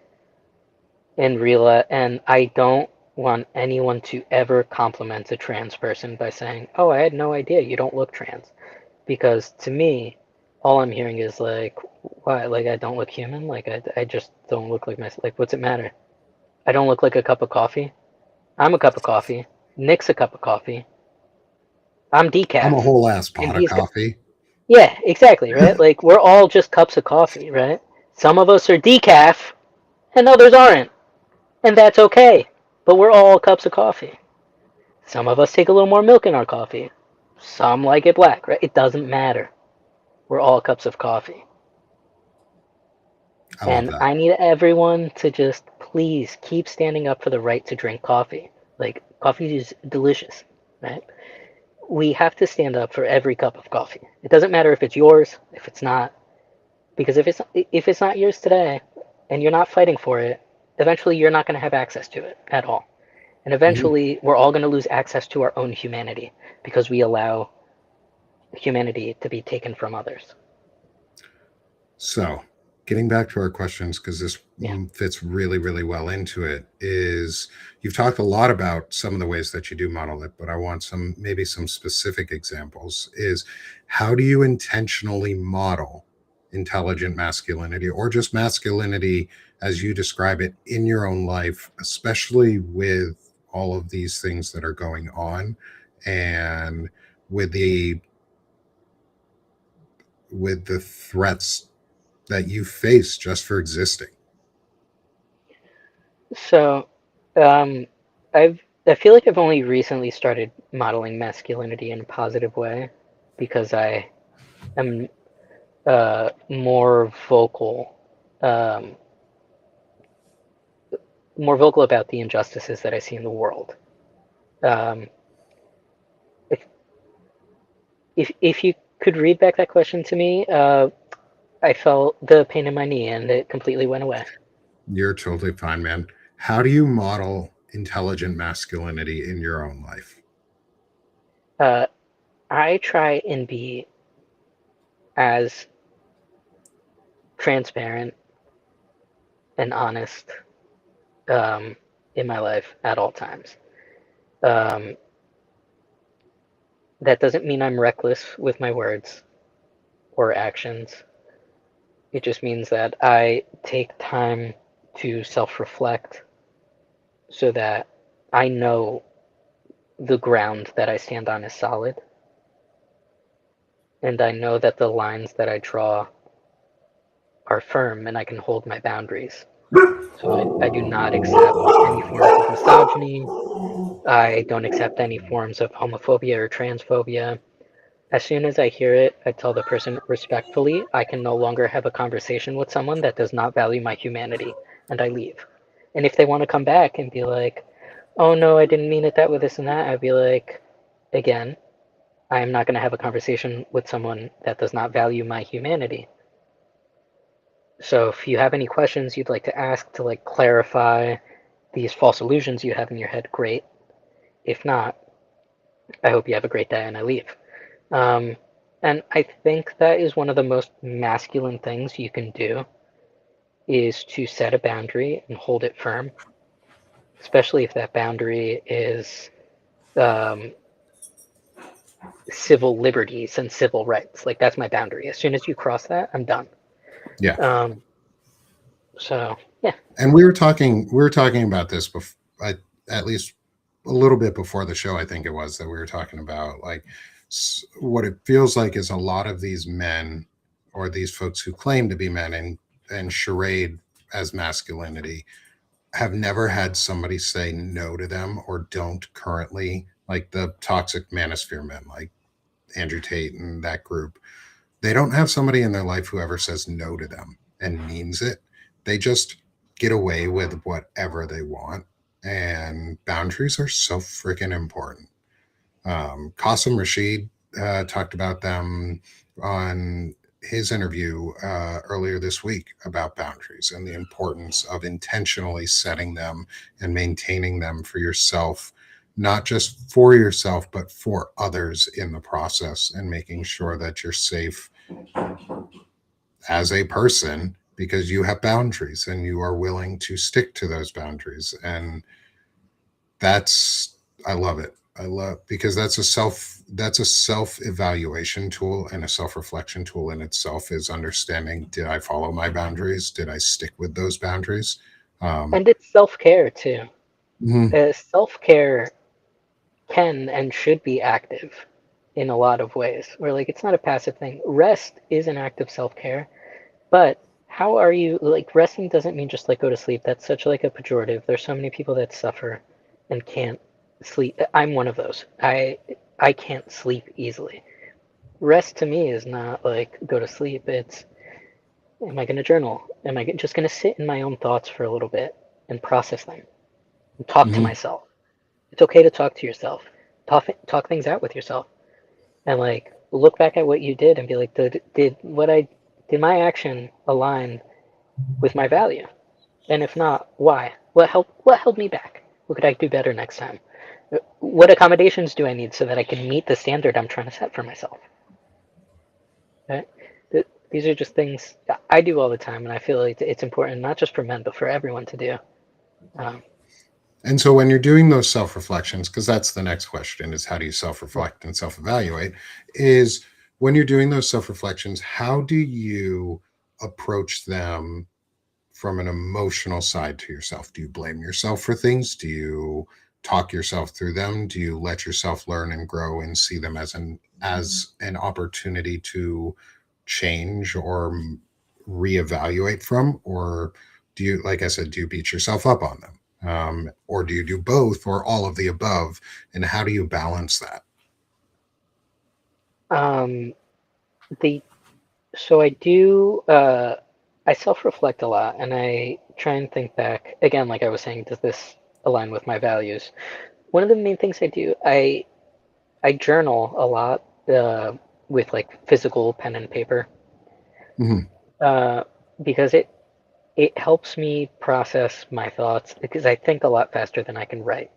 and realize. And I don't want anyone to ever compliment a trans person by saying, "Oh, I had no idea you don't look trans." Because to me, all I'm hearing is like, why? Like I don't look human. Like I just don't look like myself. Like what's it matter? I don't look like a cup of coffee. I'm a cup of coffee. Nick's a cup of coffee. I'm I'm decaf, a whole ass and pot of coffee. yeah, exactly, right? Like we're all just cups of coffee, right? Some of us are decaf, and others aren't, and that's okay. But we're all cups of coffee. Some of us take a little more milk in our coffee. Some like it black, right? It doesn't matter. We're all cups of coffee. I love And that. I need everyone to just please keep standing up for the right to drink coffee. Like, coffee is delicious, right? We have to stand up for every cup of coffee. It doesn't matter if it's yours, if it's not, because if it's not yours today, and you're not fighting for it, eventually you're not going to have access to it at all. And Mhm. eventually we're all going to lose access to our own humanity because we allow humanity to be taken from others. So, getting back to our questions, because this Yeah. fits really, really well into it, is you've talked a lot about some of the ways that you do model it, but I want maybe some specific examples. Is how do you intentionally model intelligent masculinity or just masculinity as you describe it in your own life, especially with all of these things that are going on and with with the threats that you face just for existing? So, um, I feel like I've only recently started modeling masculinity in a positive way because I am um, more vocal about the injustices that I see in the world. Um, if if you could read back that question to me, I felt the pain in my knee and it completely went away. You're totally fine, man. How do you model intelligent masculinity in your own life? Uh, I try and be as transparent and honest um, in my life at all times. Um, that doesn't mean I'm reckless with my words or actions. It just means that I take time to self reflect so that I know the ground that I stand on is solid. And I know that the lines that I draw are firm and I can hold my boundaries. So I do not accept any forms of misogyny. I don't accept any forms of homophobia or transphobia. As soon as I hear it, I tell the person respectfully, I can no longer have a conversation with someone that does not value my humanity, and I leave. And if they want to come back and be like, oh no, I didn't mean it that way, this and that, I'd be like, again, I am not going to have a conversation with someone that does not value my humanity. So if you have any questions you'd like to ask to like clarify these false illusions you have in your head, great. If not, I hope you have a great day and I leave. Um, and I think that is one of the most masculine things you can do is to set a boundary and hold it firm, especially if that boundary is um, civil liberties and civil rights. Like that's my boundary. As soon as you cross that, I'm done. Yeah. Um, so yeah, And we were talking about this before, at least a little bit before the show. I think it was that we were talking about like what it feels like is a lot of these men or these folks who claim to be men and charade as masculinity have never had somebody say no to them or don't currently, like the toxic manosphere men like Andrew Tate and that group. They don't have somebody in their life who ever says no to them and means it. They just get away with whatever they want. And boundaries are so freaking important. Qasim Rashid talked about them on his interview earlier this week about boundaries and the importance of intentionally setting them and maintaining them for yourself, not just for yourself, but for others in the process, and making sure that you're safe as a person because you have boundaries and you are willing to stick to those boundaries. And that's, I love it. I love, because that's a self evaluation tool and a self reflection tool in itself, is understanding, did I follow my boundaries, did I stick with those boundaries? um and it's self care too. mhm, Self care can and should be active in a lot of ways. Where like it's not a passive thing. Rest is an act of self care, but how are you like resting doesn't mean just like go to sleep. That's such like a pejorative. There's so many people that suffer and can't sleep. I'm one of those. I can't sleep easily. Rest to me is not like go to sleep. It's am I going to journal? Am I just going to sit in my own thoughts for a little bit and process them and talk to mhm, myself? It's okay to talk to yourself. Talk things out with yourself and like look back at what you did and be like, did my action align with my value? And if not, why? What held me back? What could I do better next time? What accommodations do I need so that I can meet the standard I'm trying to set for myself? Right? These are just things I do all the time, and I feel like it's important not just for men but for everyone to do. Um, and so when you're doing those self reflections, because that's the next question, is how do you self yeah. reflect and self evaluate, is when you're doing those self reflections, how do you approach them from an emotional side to yourself? Do you blame yourself for things? Do you talk yourself through them? Do you let yourself learn and grow and see them as an opportunity to change or reevaluate from? Or do you, like I said, do you beat yourself up on them? Or do you do both or all of the above? And how do you balance that? Um, the so I do I self-reflect a lot, and I try and think back again, like I was saying, does this align with my values? One of the main things I do, I journal a lot with like physical pen and paper Hmm. uh, because it helps me process my thoughts because I think a lot faster than I can write.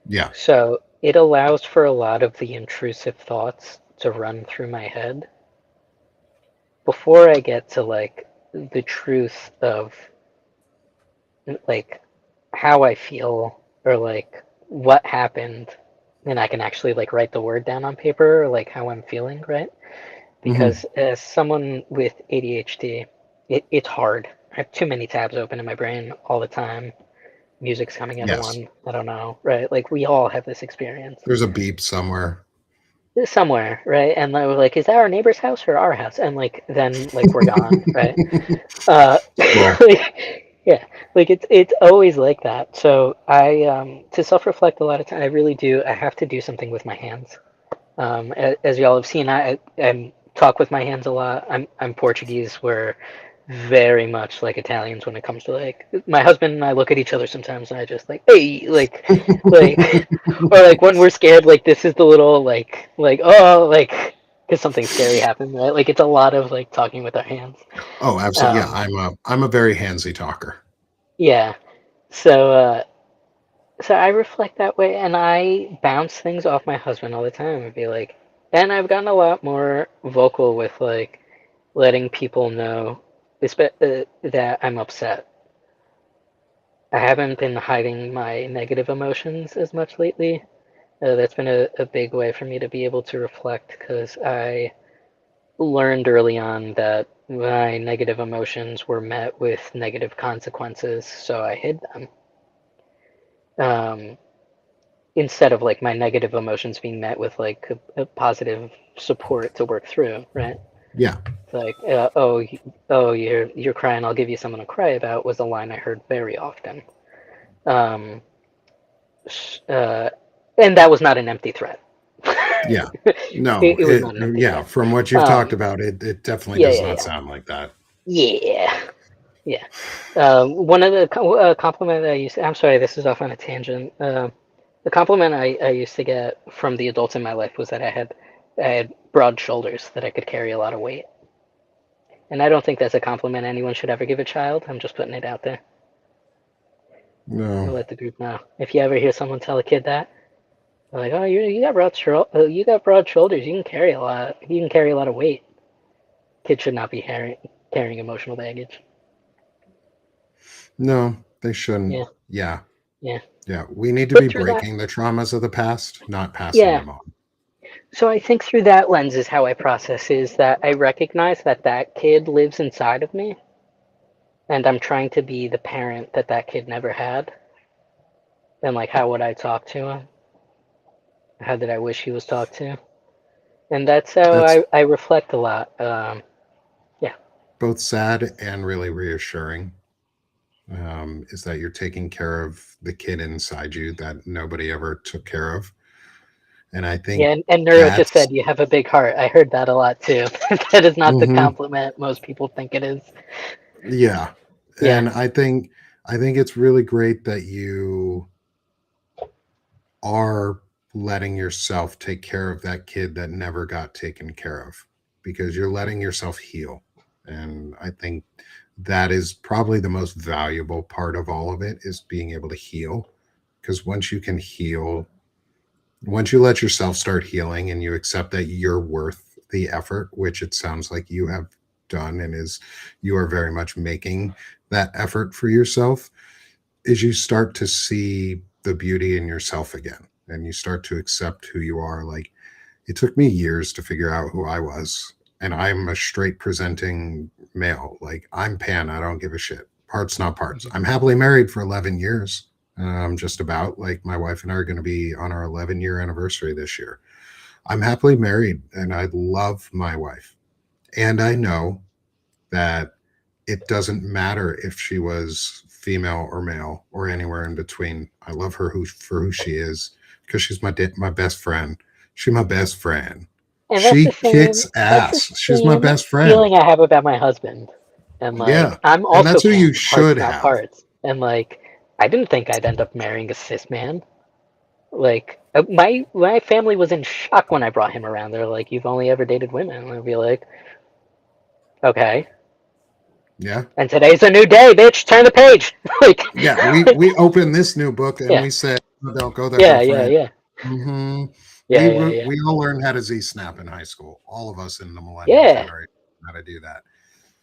Yeah. So it allows for a lot of the intrusive thoughts to run through my head before I get to like the truth of like how I feel or like what happened, and I can actually like write the word down on paper or like how I'm feeling, right? Hmm. Because as someone with ADHD, it's hard. I have too many tabs open in my brain all the time. Music's coming at Yes. one. I don't know, right? Like we all have this experience There's a beep somewhere. somewhere, right? And I was like, is that our neighbor's house or our house? And like then like we're gone, right? Cool. Like, yeah, like it's always like that. So I to self-reflect a lot of time, I really do. I have to do something with my hands. As y'all have seen, I talk with my hands a lot. I'm Portuguese. We're very much like Italians when it comes to like my husband and I look at each other sometimes and I just like hey like or like when we're scared like this is the little like oh like because something scary happened, right? Like it's a lot of like talking with our hands. Oh, absolutely. Yeah, Um, I'm a very handsy talker. yeah. So so I reflect that way and I bounce things off my husband all the time and be like, and I've gotten a lot more vocal with like letting people know that I'm upset. I haven't been hiding my negative emotions as much lately. That's been a big way for me to be able to reflect because I learned early on that my negative emotions were met with negative consequences, so I hid them. Um, Instead of like my negative emotions being met with like a positive support to work through, right? Yeah. It's like, oh, you're crying. I'll give you something to cry about was a line I heard very often. Um, uh, and that was not an empty threat. Yeah. it, No, it was not an empty yeah, threat. from what you've talked Um, about, it definitely yeah, does yeah, not yeah, sound like that. yeah, yeah. One of the compliment I used. I'm sorry, this is off on a tangent. The compliment I used to get from the adults in my life was that I had broad shoulders, that I could carry a lot of weight. And I don't think that's a compliment anyone should ever give a child. I'm just putting it out there. No. I'll let the group know. If you ever hear someone tell a kid that, they're like, "Oh, you got you got broad shoulders. You can carry a lot. You can carry a lot of weight." Kids should not be carrying emotional baggage. No, they shouldn't. Yeah, Yeah. yeah. Yeah. We need to be But through that, breaking the traumas of the past, not passing yeah. them on. So I think through that lens is how I process is that I recognize that that kid lives inside of me, and I'm trying to be the parent that that kid never had. And like, how would I talk to him? How did I wish he was talked to? And that's how That's I reflect a lot. Yeah, both sad and really reassuring. Is that you're taking care of the kid inside you that nobody ever took care of. And I think yeah. And Neuro just that's, said you have a big heart. I heard that a lot too. That is not the mhm, compliment most people think it is. yeah. Yeah, And I think it's really great that you are letting yourself take care of that kid that never got taken care of, because you're letting yourself heal. And I think that is probably the most valuable part of all of it, is being able to heal. Because once you can heal, once you let yourself start healing and you accept that you're worth the effort, which it sounds like you have done, and is, you are very much making that effort for yourself, is you start to see the beauty in yourself again, and you start to accept who you are. Like, it took me years to figure out who I was, and I'm a straight presenting male. Like, I'm pan, I don't give a shit. Parts, not parts. mhm. I'm happily married for 11 years. Just about, like, my wife and I are going to be on our 11-year anniversary this year. I'm happily married and I love my wife. And I know that it doesn't matter if she was female or male or anywhere in between. I love her for who she is because she's my best friend. She's my best friend. And She kicks that's the ass. She's my same best friend. feeling I have about my husband. And Yeah. like I'm And also that's who you pan, parts should not have. parts. And like I didn't think I'd end up marrying a cis man. Like my family was in shock when I brought him around. They're like, "You've only ever dated women." And I'd be like, "Okay." Yeah. And today's a new day, bitch. Turn the page. like, Yeah. We open this new book and yeah, we say, "Oh, don't go there, yeah, yeah, girlfriend." yeah, hmm yeah, yeah, yeah, we all learned how to Z snap in high school. All of us in the millennial yeah. generation know how to do that.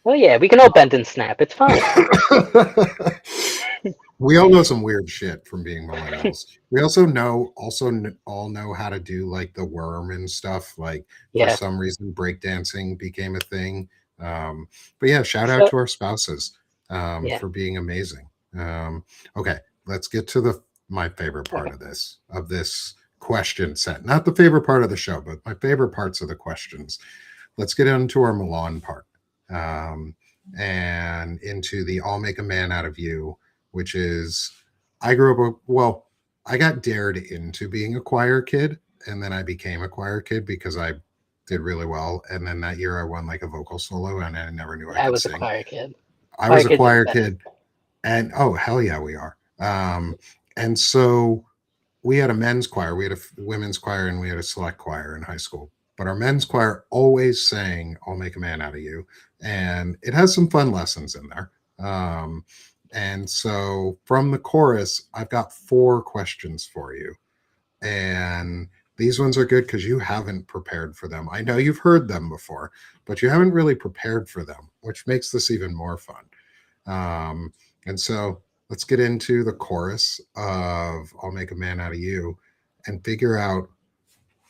Well, yeah, we can all bend and snap. It's fine. We all know some weird shit from being millennials. We all know how to do like the worm and stuff. Like for Yeah. some reason, breakdancing became a thing. Um, but yeah, shout out So to our spouses yeah. for being amazing. Okay, let's get to the my favorite part Okay. of this question set. Not the favorite part of the show, but my favorite parts of the questions. Let's get into our Milan part um, and into the "I'll make a man out of you," which is I grew up. Well, I got dared into being a choir kid, and then I became a choir kid because I did really well. And then that year I won like a vocal solo, and I never knew I I could was a sing. choir kid. I Choir was a kids are the choir best. kid, and oh hell yeah, we are. And so we had a men's choir, we had a women's choir, and we had a select choir in high school. But our men's choir always sang "I'll Make a Man Out of You," and it has some fun lessons in there. Um, and so from the chorus, I've got 4 questions for you, and these ones are good because you haven't prepared for them. I know you've heard them before, but you haven't really prepared for them, which makes this even more fun. And so let's get into the chorus of "I'll Make a Man Out of You" and figure out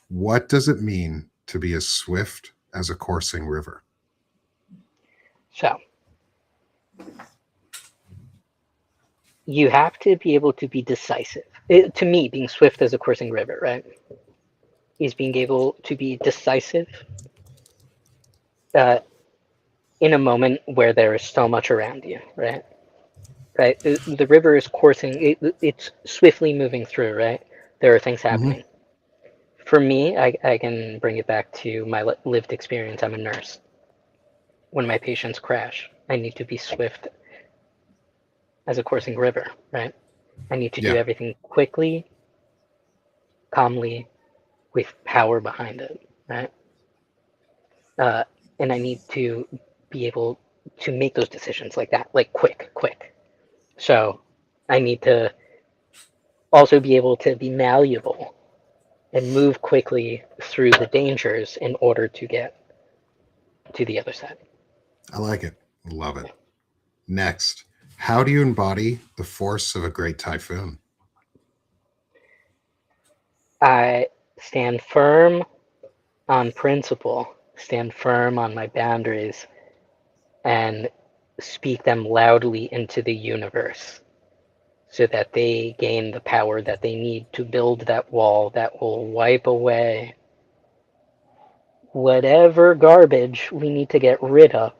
what does it mean to be as swift as a coursing river. So you have to be able to be decisive. To me, being swift as a coursing river, right, is being able to be decisive uh, in a moment where there is so much around you, right? Right. The river is coursing. It's swiftly moving through, right? There are things Mm-hmm. happening. For me, I can bring it back to my lived experience. I'm a nurse. When my patients crash, I need to be swift as a coursing river, right? I need to do Yeah, everything quickly, calmly, with power behind it, right? Uh, and I need to be able to make those decisions like that, like quick, quick. So I need to also be able to be malleable and move quickly through the dangers in order to get to the other side. I like it. Love it. Next, how do you embody the force of a great typhoon? I stand firm on principle, stand firm on my boundaries, and speak them loudly into the universe so that they gain the power that they need to build that wall that will wipe away whatever garbage we need to get rid of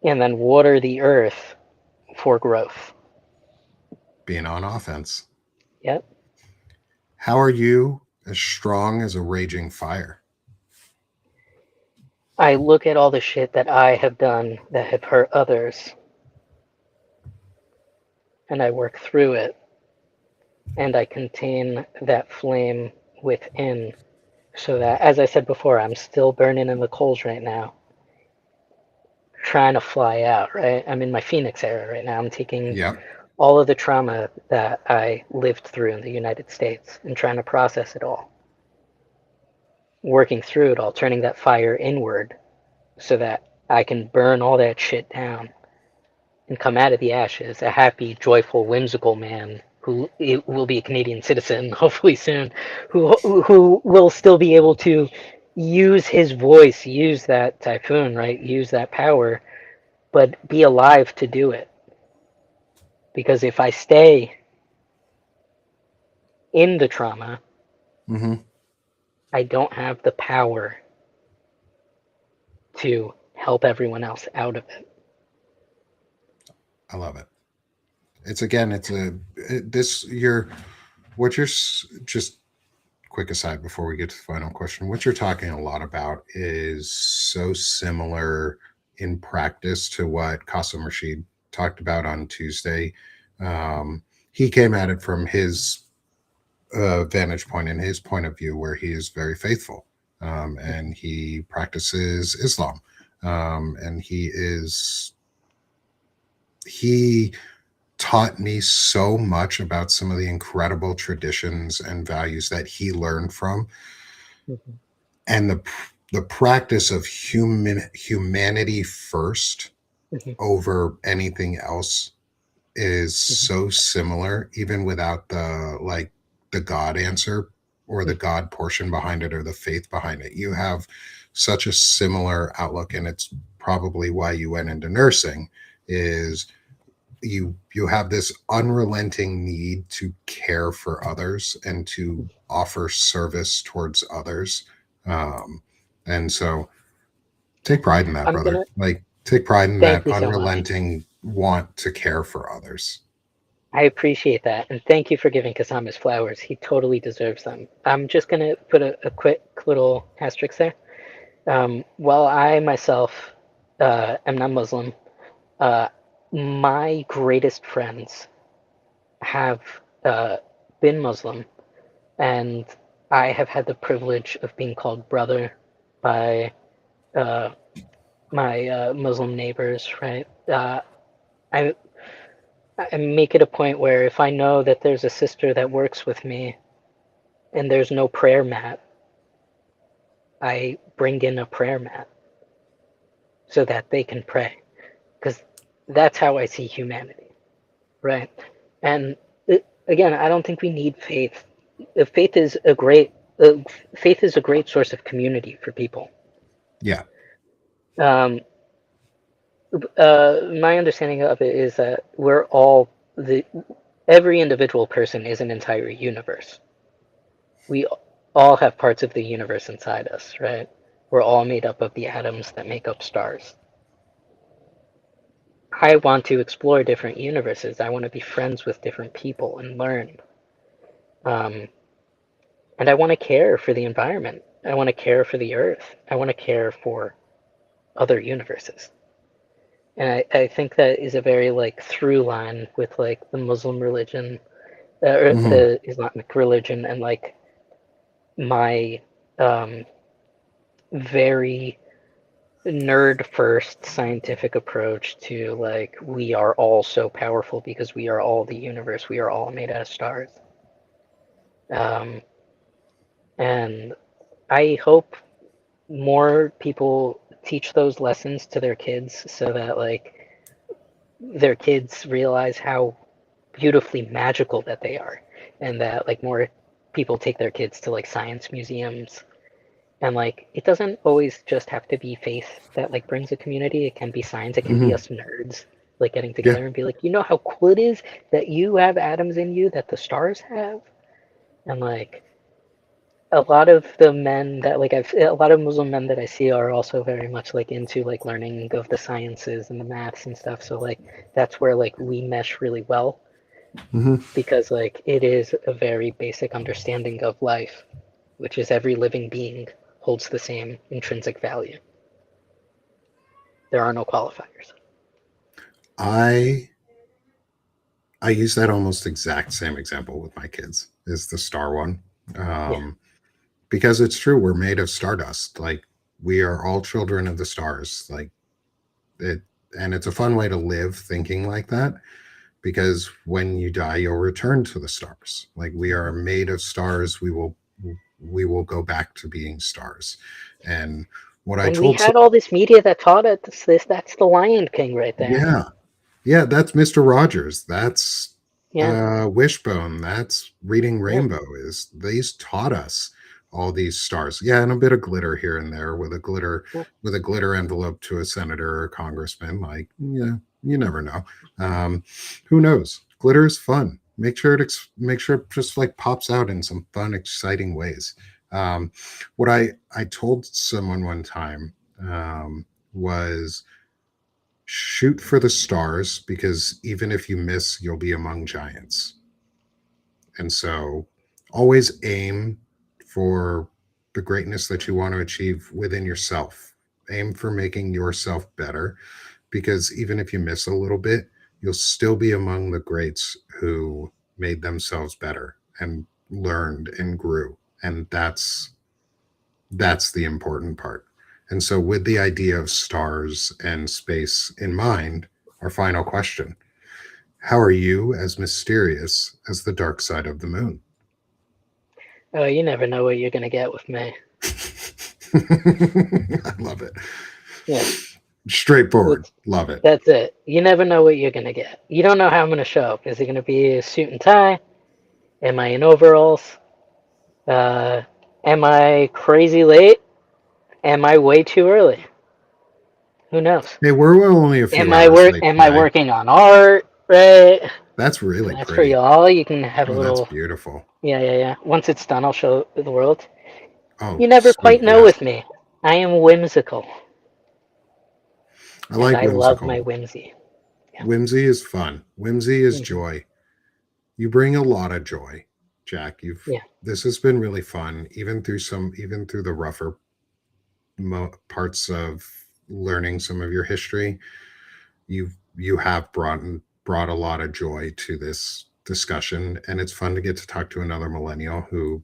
and then water the earth for growth. Being on offense. Yep. How are you as strong as a raging fire? I look at all the shit that I have done that have hurt others and I work through it and I contain that flame within so that, as I said before, I'm still burning in the coals right now, trying to fly out, right? I'm in my Phoenix era right now. I'm taking Yep. all of the trauma that I lived through in the United States and trying to process it all, working through it all, turning that fire inward so that I can burn all that shit down and come out of the ashes a happy, joyful, whimsical man who will be a Canadian citizen hopefully soon, who will still be able to use his voice, use that typhoon, right? Use that power, but be alive to do it. Because if I stay in the trauma, Mm-hmm. I don't have the power to help everyone else out of it. I love it. It's again, it's a this you're what you're just quick aside before we get to the final question. What you're talking a lot about is so similar in practice to what Qasim Rashid talked about on Tuesday. Um, he came at it from his vantage point and his point of view, where he is very faithful, and he practices Islam, and he taught me so much about some of the incredible traditions and values that he learned from, Mhm, and the practice of humanity first mhm, over anything else is mhm, so similar, even without the God answer or the mhm, God portion behind it or the faith behind it. You have such a similar outlook, and it's probably why you went into nursing. Is you have this unrelenting need to care for others and to mhm. offer service towards others, um, and so take pride in that, I'm brother. gonna Like, take pride in that thank you so much. unrelenting want to care for others. I appreciate that, and thank you for giving Kasam his flowers. He totally deserves them. I'm just gonna put a quick little asterisk there. While I myself am not Muslim, uh, my greatest friends have been Muslim, and I have had the privilege of being called brother by uh, my Muslim neighbors. Right? I I make it a point where if I know that there's a sister that works with me and there's no prayer mat, I bring in a prayer mat so that they can pray, because that's how I see humanity, right? And again, I don't think we need faith. Faith is a great faith is a great source of community for people. Yeah. Um, my understanding of it is that the every individual person is an entire universe. We all have parts of the universe inside us, right? We're all made up of the atoms that make up stars. I want to explore different universes. I want to be friends with different people and learn. Um, and I want to care for the environment. I want to care for the earth. I want to care for other universes. And I think that is a very like through line with like the Muslim religion, or Hmm. the Islamic religion, and like my um, very nerd first scientific approach to like we are all so powerful because we are all the universe. We are all made out of stars. Um, and I hope more people teach those lessons to their kids so that like their kids realize how beautifully magical that they are, and that like more people take their kids to like science museums. And like it doesn't always just have to be faith that like brings a community. It can be science. It can be Hmm. us nerds like getting Yeah. together and be like, you know how cool it is that you have atoms in you that the stars have? And like a lot of the men that like a lot of Muslim men that I see are also very much like into like learning of the sciences and the maths and stuff. So like that's where like we mesh really well, Hmm. because like it is a very basic understanding of life, which is every living being holds the same intrinsic value. There are no qualifiers. I I use that almost exact same example with my kids. Is the star one, Yeah. um, because it's true. We're made of stardust. Like, we are all children of the stars. Like it, and it's a fun way to live thinking like that. Because when you die, you'll return to the stars. Like, we are Mhm. made of stars. We will go back to being stars. And what I And we told some, had all this media that taught us this. That's the Lion King right there. yeah, yeah, that's Mr. Rogers. That's Yeah. Wishbone. That's Reading Yeah. Rainbow. Is these taught us all these stars? Yeah, and a bit of glitter here and there Yeah. with a glitter envelope to a senator or a congressman. Like, yeah, you never know. Um, who knows? Glitter is fun. Make sure it just like pops out in some fun, exciting ways. What I told someone one time. was shoot for the stars, because even if you miss, you'll be among giants. And so always aim for the greatness that you want to achieve within yourself. Aim for making yourself better, because even if you miss a little bit, you'll still be among the greats who made themselves better and learned and grew. And that's the important part. And so, with the idea of stars and space in mind, our final question: how are you as mysterious as the dark side of the moon? Oh, you never know what you're gonna get with me. I love it. Yeah, Straightforward. it's Love it. that's it. You never know what you're gonna get. You don't know how I'm gonna show up. Is it gonna be a suit and tie? Am I in overalls? Uh, am I crazy late? Am I way too early? Who knows? Hey, we're only a few Am I hours work? late Am I today. working on art? Right. That's And really that's for pretty. y'all. You can have a Oh, that's little. beautiful. Yeah, yeah, yeah. Once it's done, I'll show the world. Oh, You never quite sweet. know Yes. with me. I am whimsical, I and like I love my whimsical. whimsy. Yeah. Whimsy is fun. Whimsy is Hmm. joy. You bring a lot of joy, Jack. You've Yeah. This has been really fun, even through the rougher parts of learning some of your history. You have brought a lot of joy to this discussion, and it's fun to get to talk to another millennial who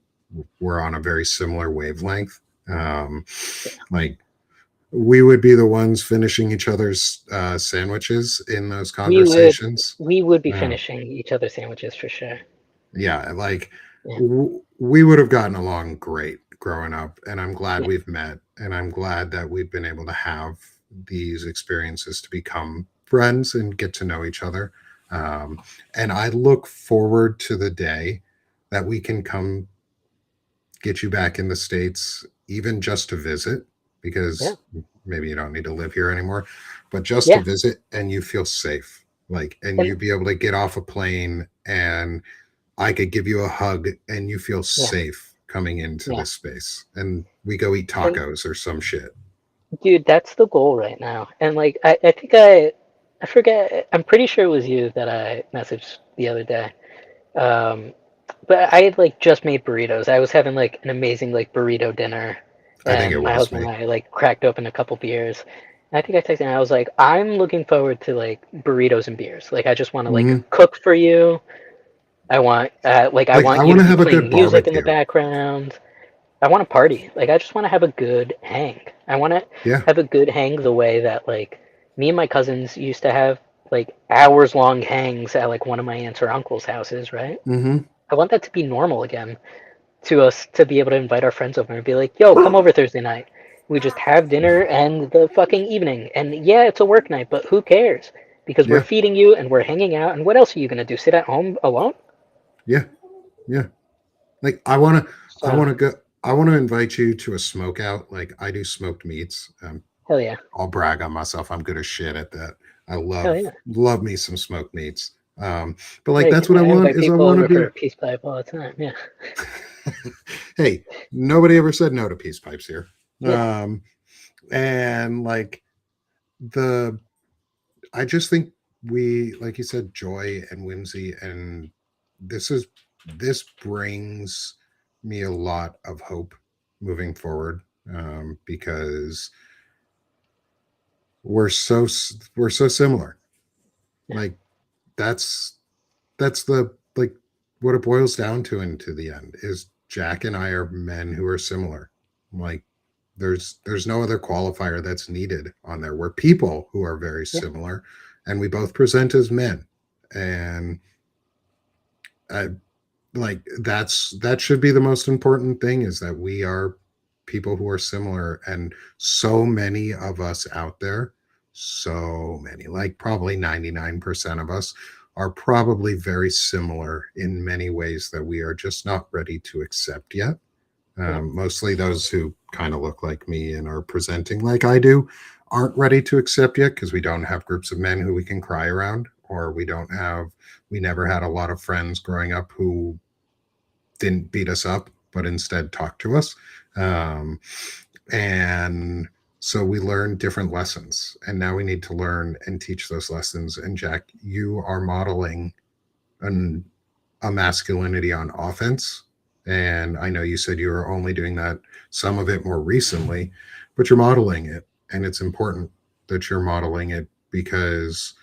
we're on a very similar wavelength. Um, like we would be the ones finishing each other's sandwiches in those We would. conversations. We would be Uh, finishing each other's sandwiches for sure. yeah, like Yeah. we would have gotten along great growing up, and I'm glad Yeah. we've met, and I'm glad that we've been able to have these experiences to become friends and get to know each other. Um, and I look forward to the day that we can come get you back in the States, even just to visit, Yeah. because maybe you don't need to live here anymore, but just to Yeah. visit and you feel safe. Like, and And you be able to get off a plane and I could give you a hug and you feel yeah. safe coming into Yeah. this space. And we go eat And tacos or some shit. dude, that's the goal right now. And like, I think I forget. I'm pretty sure it was you that I messaged the other day. Um, but I had like just made burritos. I was having like an amazing like burrito dinner, I think it and my was husband me. and I like cracked open a couple beers. And I think I texted and I was like, I'm looking forward to like burritos and beers. Like I just want to like Hmm. cook for you. I Like, I want you want to to be have a playing good music in the barbecue. background. I want to party. Like I just want to have a good hang. I want to Yeah. have a good hang the way that like me and my cousins used to have like hours long hangs at like one of my aunts or uncle's houses, right? Hmm. I want that to be normal again to us to be able to invite our friends over and be like, "Yo, come over Thursday night. We just have dinner and the fucking evening. And yeah, it's a work night, but who cares? Because we're Yeah. feeding you and we're hanging out. And what else are you gonna do? Sit at home alone?" Yeah. Yeah. Like, I So want to go, I want to invite you to a smoke out. Like, I do smoked meats. hell yeah, I'll brag on myself. I'm good as shit at that. I hell yeah. love me some smoked meats. But like, Like that's what I I want invite is I people want to over be. for a peace pipe all the time. Yeah, Hey, nobody ever said no to peace pipes here. yeah, Um, and like the, I just think we, like you said, joy and whimsy, and this is this brings me a lot of hope moving forward, because we're so similar. yeah, Like that's that's the like what it boils down to into the end is Jack and I are men who are similar. Like there's no other qualifier that's needed on there. We're people who are very yeah, similar, and we both present as men. And I like that should be the most important thing, is that we are people who are similar, and so many of us out there, so many, like probably 99% of us are probably very similar in many ways that we are just not ready to accept yet. yeah, Mostly those who kind of look like me and are presenting like I do aren't ready to accept yet, because we don't have groups of men who we can cry around, or we never had a lot of friends growing up who didn't beat us up, but instead talked to us. Um, and So we learn different lessons, and now we need to learn and teach those lessons. And Jack, you are modeling an, a masculinity on offense. And I know you said you were only doing that, some of it more recently, but you're modeling it. And it's important that you're modeling it because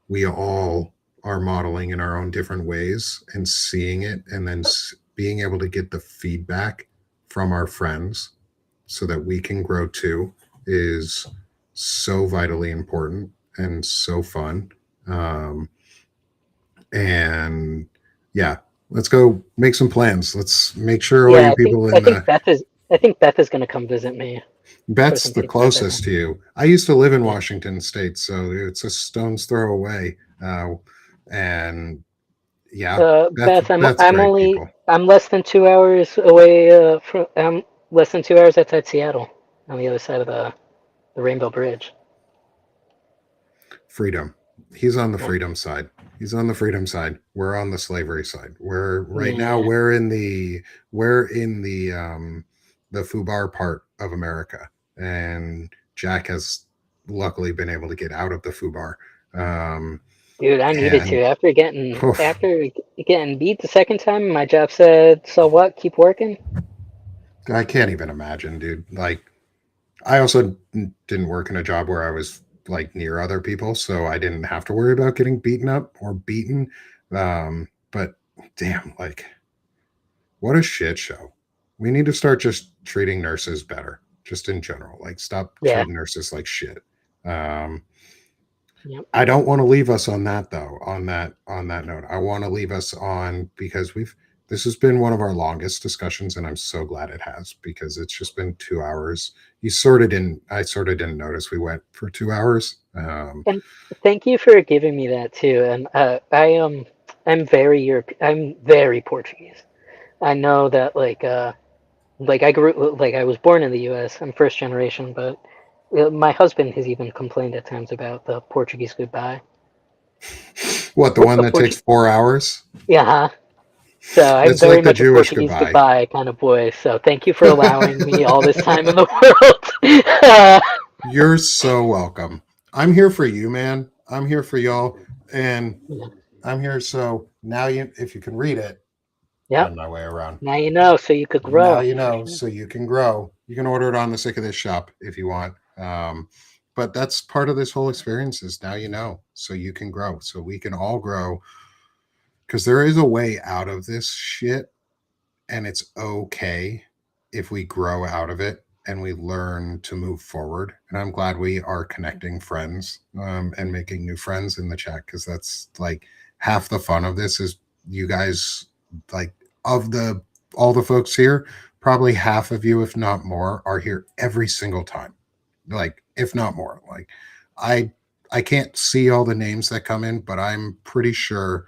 we all are modeling in our own different ways and seeing it, and then being able to get the feedback from our friends so that we can grow too is so vitally important and so fun. Um, and yeah, let's go make some plans. Let's make sure all Yeah, you people I in think the Beth is gonna come visit me for Bet's some the pizza. I think. closest to you. I used to live in Yeah. Washington State, so it's a stone's throw away. And yeah, Beth, Beth's great people. I'm less than 2 hours away from I'm less than 2 hours outside Seattle, on the other side of the Rainbow Bridge. Freedom. He's on the Yeah. freedom side. He's on the freedom side. We're on the slavery side. We're right now Yeah. we're in the FUBAR part of America, and Jack has luckily been able to get out of the FUBAR. Um, Dude, I needed and to. oof, After getting beat the second time, my job said, "So what? Keep working." I can't even imagine, dude. Like I also didn't work in a job where I was like near other people, so I didn't have to worry about getting beaten up or beaten. But damn, like what a shit show. We need to start just treating nurses better, just in general. Like stop Yeah. treating nurses like shit. Um, Yep. I don't want to leave us on that though. On that note, I want to leave us on because we've this has been one of our longest discussions, and I'm so glad it has because it's just been 2 hours. You sort of didn't. I sort of didn't notice we went for 2 hours. And thank you for giving me that too. And I'm very I'm very Portuguese. I know that I was born in the U.S. I'm first generation, but my husband has even complained at times about the Portuguese goodbye. What, the What's one the that takes Portuguese? 4 hours? Yeah. Huh? So I'm It's very like the much a Jewish Portuguese goodbye. goodbye kind of boy. So thank you for allowing me all this time in the world. You're so welcome. I'm here for you, man. I'm here for y'all, and I'm here. So now you, if you can read it, Yep. find my way around. Now you know, so you could Now grow. you For know, sure. so you can grow. You can order it on the Sick of This shop if you want. But that's part of this whole experience is now you know, so you can grow, so we can all grow because there is a way out of this shit, and it's okay if we grow out of it and we learn to move forward. And I'm glad we are connecting friends and making new friends in the chat because that's like half the fun of this is you guys like of the all the folks here, probably half of you, if not more, are here every single time. Like, if not more. Like I I can't see all the names that come in, but I'm pretty sure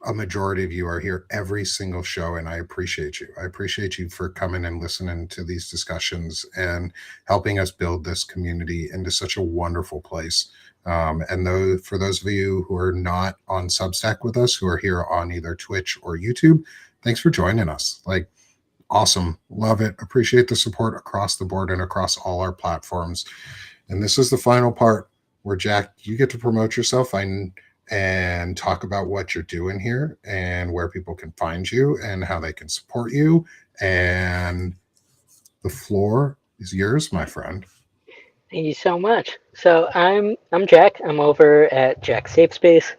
a majority of you are here every single show, and I appreciate you. I appreciate you for coming and listening to these discussions and helping us build this community into such a wonderful place. And those for those of you who are not on Substack with us, who are here on either Twitch or YouTube, thanks for joining us. Like, awesome, love it, appreciate the support across the board and across all our platforms. And this is the final part where Jack, you get to promote yourself and talk about what you're doing here and where people can find you and how they can support you. And the floor is yours, my friend. Thank you so much. So I'm Jack. I'm over at Jack Safe Space.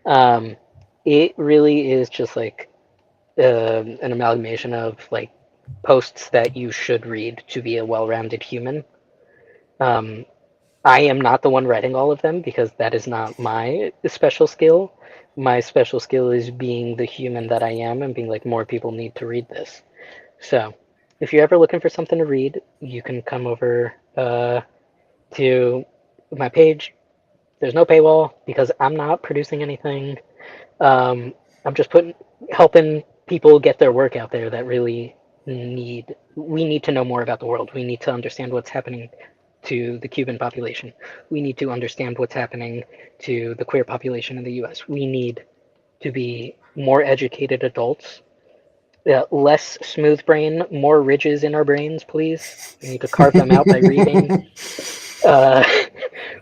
Um, it really is just like an amalgamation of like posts that you should read to be a well-rounded human. Um, I am not the one writing all of them because that is not my special skill. My special skill is being the human that I am and being like more people need to read this. So, if you're ever looking for something to read, you can come over to my page. There's no paywall because I'm not producing anything. Um, I'm just helping people get their work out there that really we need to know more about the world. We need to understand what's happening to the Cuban population. We need to understand what's happening to the queer population in the US. We need to be more educated adults less smooth brain, more ridges in our brains, please. We need to carve them out by reading. Uh,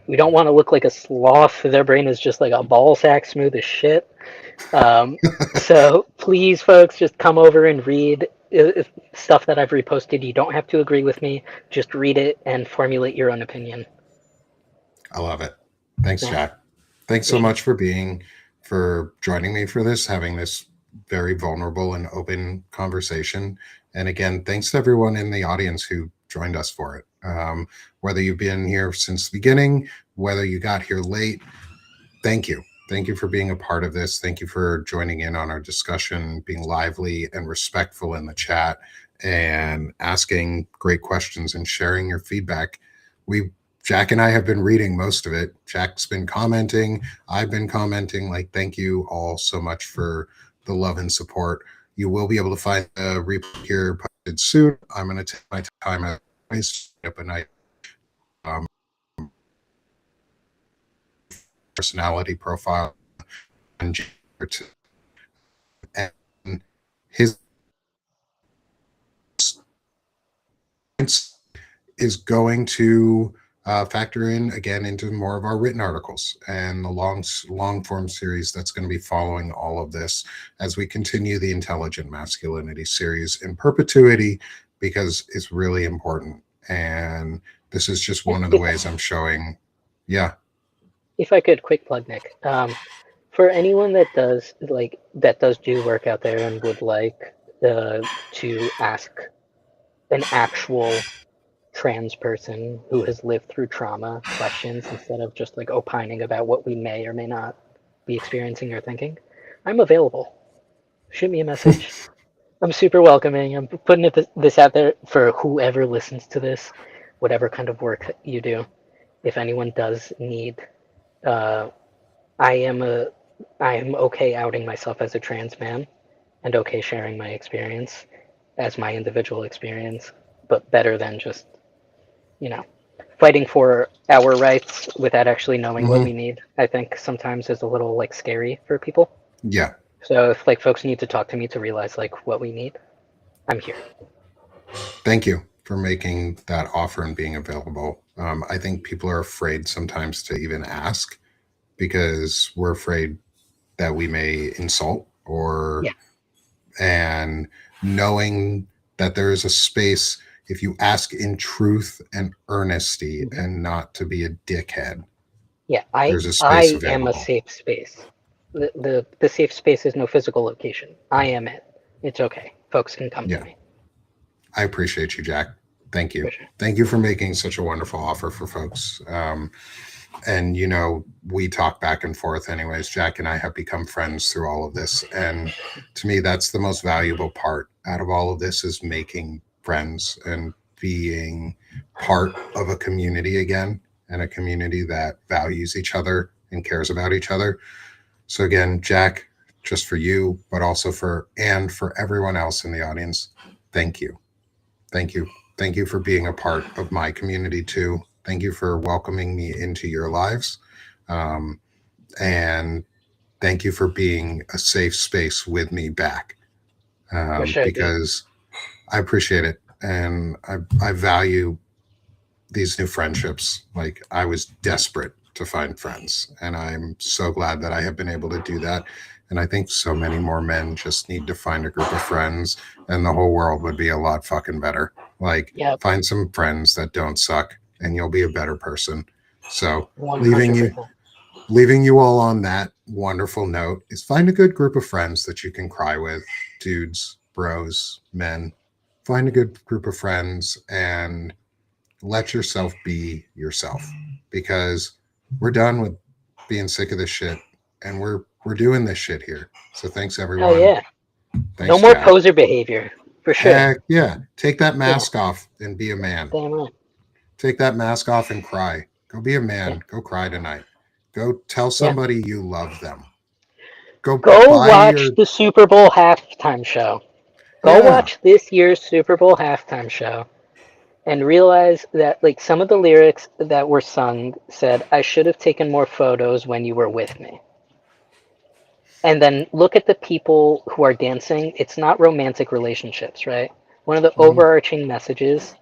we don't want to look like a sloth. Their brain is just like a ball sack, smooth as shit. Um, so please, folks, just come over and read stuff that I've reposted. You don't have to agree with me. Just read it and formulate your own opinion. I love it. Thanks, Yeah, Jack. Thanks so same. much for joining me for this, having this very vulnerable and open conversation. And again, thanks to everyone in the audience who joined us for it. Whether you've been here since the beginning, whether you got here late, thank you. Thank you for being a part of this. Thank you for joining in on our discussion, being lively and respectful in the chat, and asking great questions and sharing your feedback. We Jack and I have been reading most of it. Jack's been commenting. I've been commenting. Like, thank you all so much for the love and support. You will be able to find a replay here posted soon. I'm going to take my time at a night personality profile and his is going to factor in again into more of our written articles and the long form series that's going to be following all of this as we continue the intelligent masculinity series in perpetuity, because it's really important. And this is just one of the ways I'm showing. Yeah. If I could, quick plug, Nick. For anyone that does do work out there and would like to ask an actual trans person who has lived through trauma questions instead of just like opining about what we may or may not be experiencing or thinking, I'm available. Shoot me a message. I'm super welcoming. I'm putting this out there for whoever listens to this, whatever kind of work you do. If anyone does need, uh, I am a, I am okay outing myself as a trans man, and okay sharing my experience as my individual experience, but better than just, you know, fighting for our rights without actually knowing what Mm-hmm. we need. I think sometimes is a little like scary for people. Yeah. So if like folks need to talk to me to realize like what we need, I'm here. Thank you for making that offer and being available. I think people are afraid sometimes to even ask because we're afraid that we may insult or, Yeah. and knowing that there is a space if you ask in truth and earnesty Mm-hmm. and not to be a dickhead, Yeah, I there's a space I am a available. safe space. The safe space is no physical location. I am it. It's okay. Folks can come to Yeah. me. I appreciate you, Jack. Thank For you. sure. Thank you for making such a wonderful offer for folks. And we talk back and forth anyways. Jack and I have become friends through all of this, and to me that's the most valuable part out of all of this, is making friends and being part of a community again, and a community that values each other and cares about each other. So again, Jack, just for you, but also for everyone else in the audience, thank you. Thank you. Thank you for being a part of my community too. Thank you for welcoming me into your lives. Um, and thank you for being a safe space with me back, For sure, dude. because I appreciate it. And I value these new friendships. Like, I was desperate to find friends, and I'm so glad that I have been able to do that. And I think so many more men just need to find a group of friends, and the whole world would be a lot fucking better. Like, Yep. find some friends that don't suck, and you'll be a better person. So, leaving you 100%. leaving you all on that wonderful note is find a good group of friends that you can cry with, dudes, bros, men. Find a good group of friends and let yourself be yourself, because we're done with being sick of this shit, and we're doing this shit here. So thanks Hell everyone. yeah. No Thanks, more Jack. poser behavior. For sure. Heck yeah. Take that Yeah. mask off and be a man. Damn right. Take that mask off and cry. Go be a Yeah. man. Go cry tonight. Go tell Yeah. somebody you love them. Go Go buy watch your, the Super Bowl halftime show. Go yeah. watch this year's Super Bowl halftime show and realize that like some of the lyrics that were sung said, I should have taken more photos when you were with me. And then look at the people who are dancing. It's not romantic relationships, right? One of the Mhm. overarching messages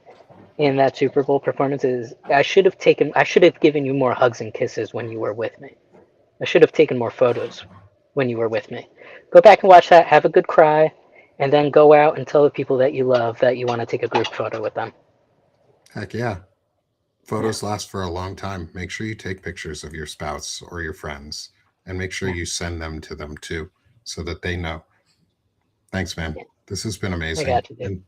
in that Super Bowl performance is I should have given you more hugs and kisses when you were with me. I should have taken more photos when you were with me. Go back and watch that, have a good cry, and then go out and tell the people that you love that you want to take a group photo with them. Heck yeah. Yeah, Photos last for a long time. Make sure you take pictures of your spouse or your friends and make sure yeah, you send them to them too so that they know. Thanks, man. yeah. This has been I amazing. got you, dude. And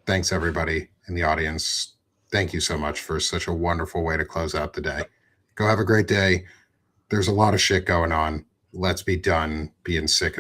thanks, everybody in the audience. Thank you so much for such a wonderful way to close out the day. Go have a great day. There's a lot of shit going on. Let's be done being sick